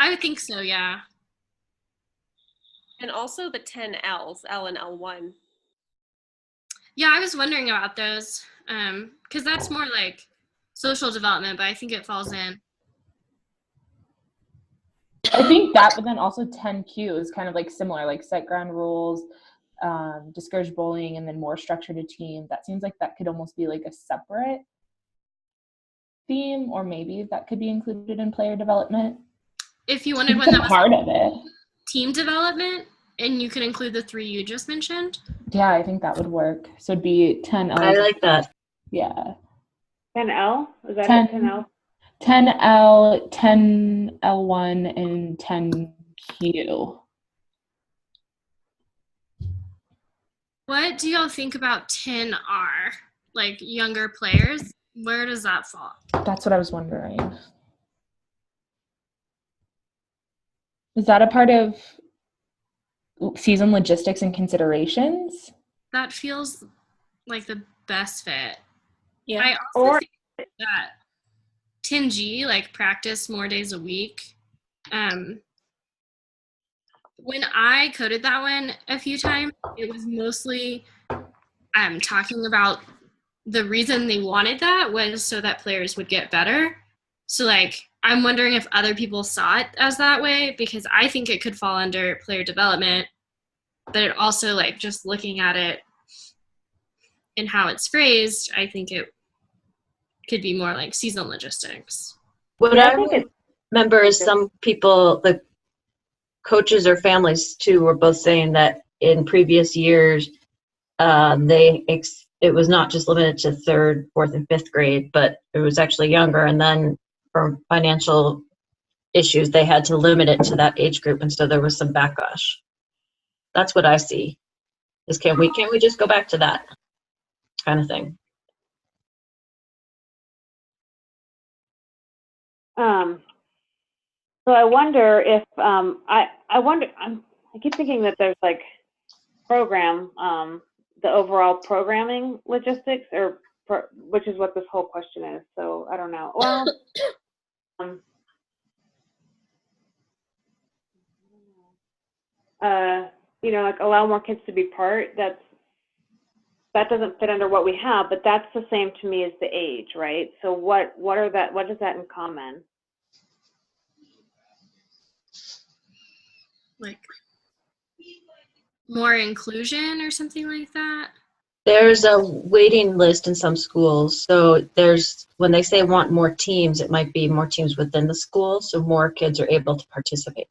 would think so, yeah. and also the 10 Ls, L and L1. Yeah, I was wondering about those, because that's more like social development, but I think it falls in. I think that, but then also 10Q is kind of like similar, like set ground rules, discourage bullying, and then more structure to team. That seems like that could almost be like a separate theme, or maybe that could be included in player development. If you wanted one that was part of it, team development, and you could include the 3 you just mentioned. Yeah, I think that would work. So it'd be 10L. I like that. Yeah. 10L? Is that 10, it, 10L? 10L, 10L1, and 10Q. What do y'all think about 10R? Like younger players? Where does that fall? That's what I was wondering. Is that a part of season logistics and considerations? That feels like the best fit. Yeah. I also think that 10G, like practice more days a week. When I coded that one a few times, it was mostly talking about the reason they wanted that was so that players would get better. So like, I'm wondering if other people saw it as that way, because I think it could fall under player development, but it also like just looking at it and how it's phrased, I think it could be more like season logistics. What I remember is some people, the coaches or families too, were both saying that in previous years, it was not just limited to 3rd, 4th, and 5th grade, but it was actually younger. And then for financial issues, they had to limit it to that age group, and so there was some backlash. That's what I see. Is can't we just go back to that kind of thing? So I wonder if I keep thinking that there's like program the overall programming logistics which is what this whole question is. So I don't know. Well, like allow more kids to be part. That doesn't fit under what we have, but that's the same to me as the age, right? So what is that in common? Like more inclusion or something like that? There's a waiting list in some schools. So when they say want more teams, it might be more teams within the school, so more kids are able to participate.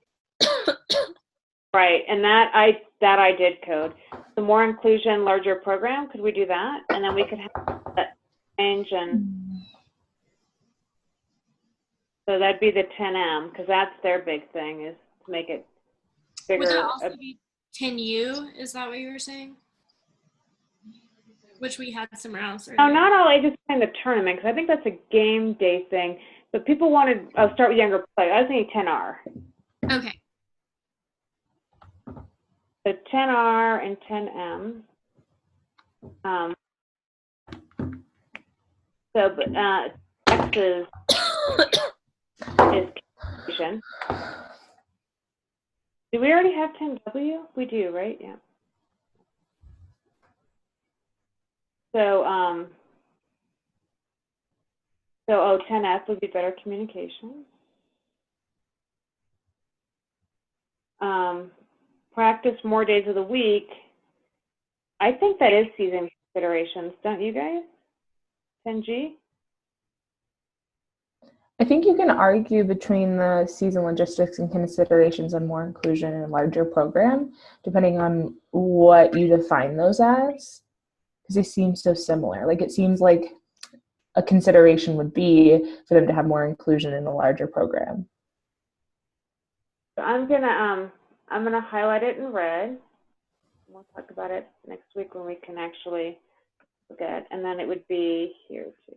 Right, and that I did code. So more inclusion, larger program, could we do that? And then we could have that change, and so that'd be the 10M, because that's their big thing, is to make it bigger. Would that also be 10U? Is that what you were saying? which we had somewhere else. No, not all ages playing the tournament, because I think that's a game day thing. But people wanted, I'll start with younger players. I was thinking 10R. Okay. So 10R and 10M. X is communication. Do we already have 10W? We do, right? Yeah. So 10F would be better communication. Practice more days of the week. I think that is season considerations, don't you guys? 10G? I think you can argue between the season logistics and considerations and more inclusion in a larger program, depending on what you define those as, because they seem so similar. Like, it seems like a consideration would be for them to have more inclusion in a larger program. So I'm gonna highlight it in red. We'll talk about it next week when we can actually look at it. And then it would be here too.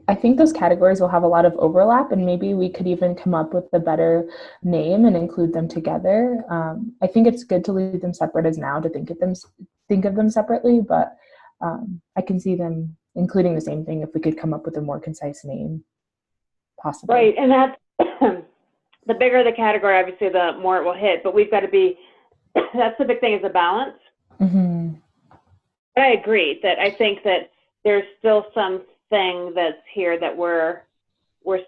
I think those categories will have a lot of overlap, and maybe we could even come up with a better name and include them together. I think it's good to leave them separate as now to think of them separately, but I can see them including the same thing if we could come up with a more concise name possible. Right, and that's the bigger the category, obviously, the more it will hit. But we've got to be. That's the big thing, is a balance. Mm-hmm. But I agree that I think that there's still something that's here that we're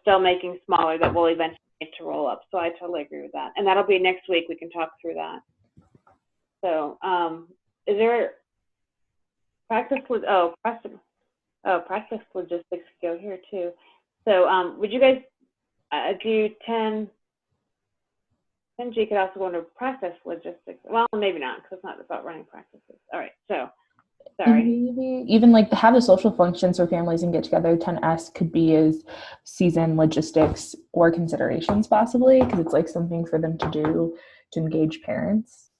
still making smaller that we'll eventually need to roll up. So I totally agree with that. And that'll be next week. We can talk through that. So is there practice logistics go here too. So would you guys do 10G could also go into practice logistics. Well, maybe not, because it's not about running practices. All right, so sorry. Maybe even like have the social functions for families and get together. 10S could be as season logistics or considerations possibly, because it's like something for them to do to engage parents.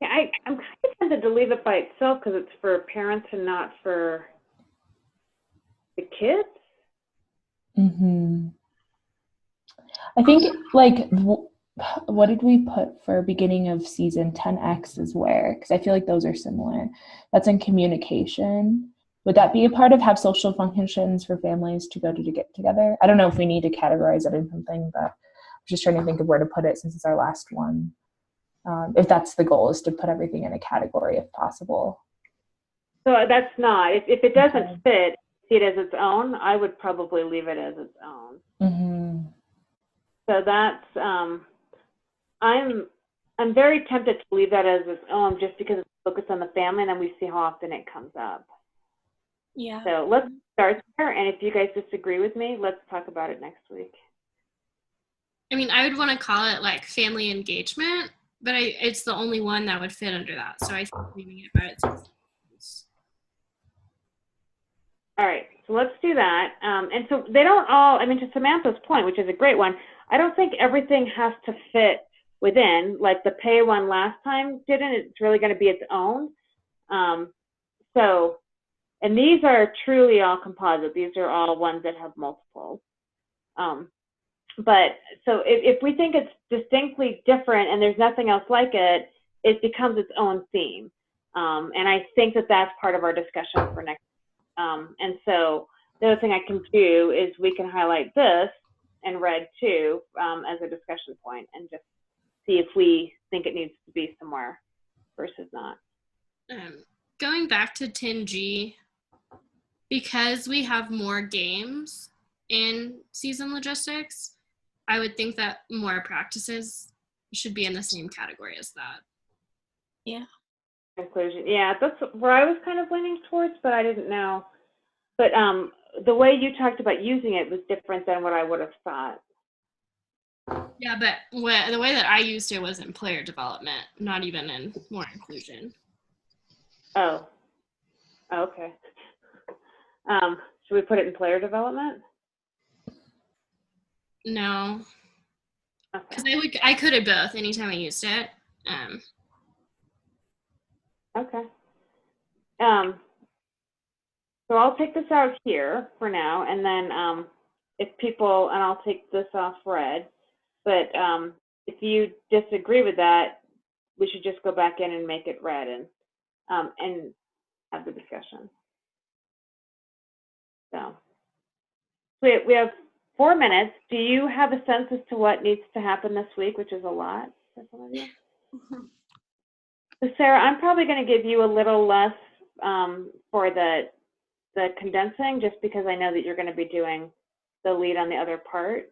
Yeah, I'm kind of tempted to leave it by itself because it's for parents and not for the kids. Mm-hmm. I think like what did we put for beginning of season? 10X is where, because I feel like those are similar. That's in communication. Would that be a part of have social functions for families to go to get together? I don't know if we need to categorize it in something, but I'm just trying to think of where to put it since it's our last one. If that's the goal, is to put everything in a category if possible. So that's not. If it doesn't fit, see it as its own, I would probably leave it as its own. Mm-hmm. So that's, I'm very tempted to leave that as its own just because it's focused on the family and then we see how often it comes up. Yeah. So let's start there, and if you guys disagree with me, let's talk about it next week. I mean, I would want to call it like family engagement, but it's the only one that would fit under that. So I think leaving it by itself. All right, so let's do that. And so they don't all, I mean, to Samantha's point, which is a great one, I don't think everything has to fit within, like the pay one last time didn't. It's really going to be its own. And these are truly all composite. These are all ones that have multiples. But so if we think it's distinctly different and there's nothing else like it, it becomes its own theme. And I think that that's part of our discussion for next. And so the other thing I can do is we can highlight this in red too as a discussion point and just see if we think it needs to be somewhere versus not. Going back to 10G, because we have more games in season logistics, I would think that more practices should be in the same category as that. Yeah. Inclusion. Yeah, that's where I was kind of leaning towards, but I didn't know. But the way you talked about using it was different than what I would have thought. Yeah, but the way that I used it was in player development, not even in more inclusion. Oh, okay. Should we put it in player development? No, because Okay. I could have both anytime I used it. Okay. So I'll take this out here for now, and then if people, and I'll take this off red, but if you disagree with that, we should just go back in and make it red and have the discussion. So we have 4 minutes. Do you have a sense as to what needs to happen this week, which is a lot for some of you? So Sarah, I'm probably going to give you a little less for the condensing, just because I know that you're going to be doing the lead on the other part.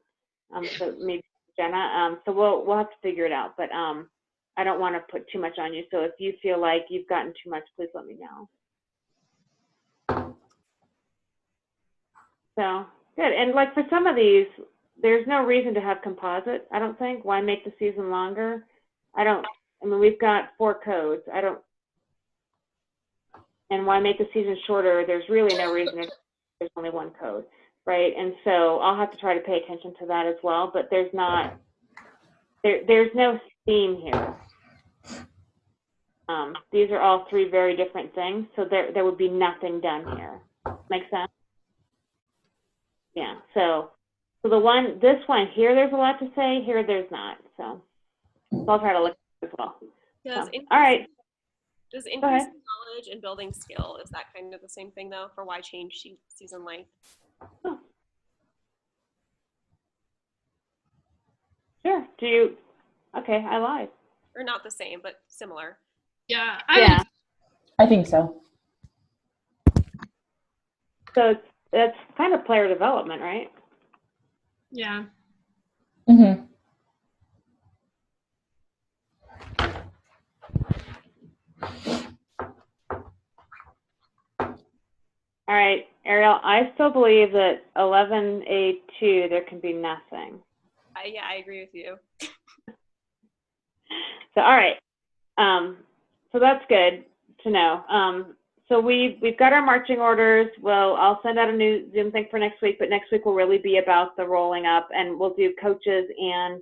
So maybe Jenna. So we'll have to figure it out. But I don't want to put too much on you. So if you feel like you've gotten too much, please let me know. So good. And like for some of these, there's no reason to have composite, I don't think. Why make the season longer? I mean, we've got 4 codes. And why make the season shorter? There's really no reason. There's only 1 code, right? And so I'll have to try to pay attention to that as well. But there's no theme here. These are all 3 very different things, so there would be nothing done here. Make sense? Yeah. So this one here, there's a lot to say. Here, there's not. So I'll try to look at it as well. So, all right. Does increasing knowledge and building skill, is that kind of the same thing though, for why change season length? Oh. Sure. Okay, I lied. Or not the same, but similar. Yeah. I think so. So that's kind of player development, right? Yeah. Mm-hmm. All right, Ariel, I still believe that 11A2, there can be nothing. Yeah, I agree with you. So, all right. So that's good to know. So we've got our marching orders. I'll send out a new Zoom thing for next week, but next week will really be about the rolling up, and we'll do coaches and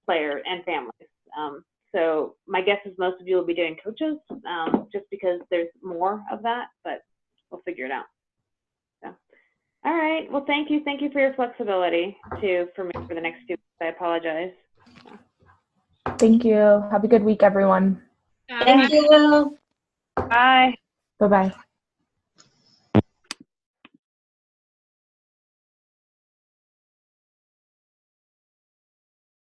player and families. So my guess is most of you will be doing coaches, just because there's more of that, but we'll figure it out. So, all right. Well, thank you. Thank you for your flexibility too for me for the next 2 weeks. I apologize. Thank you. Have a good week, everyone. Thank you. Bye. Bye-bye.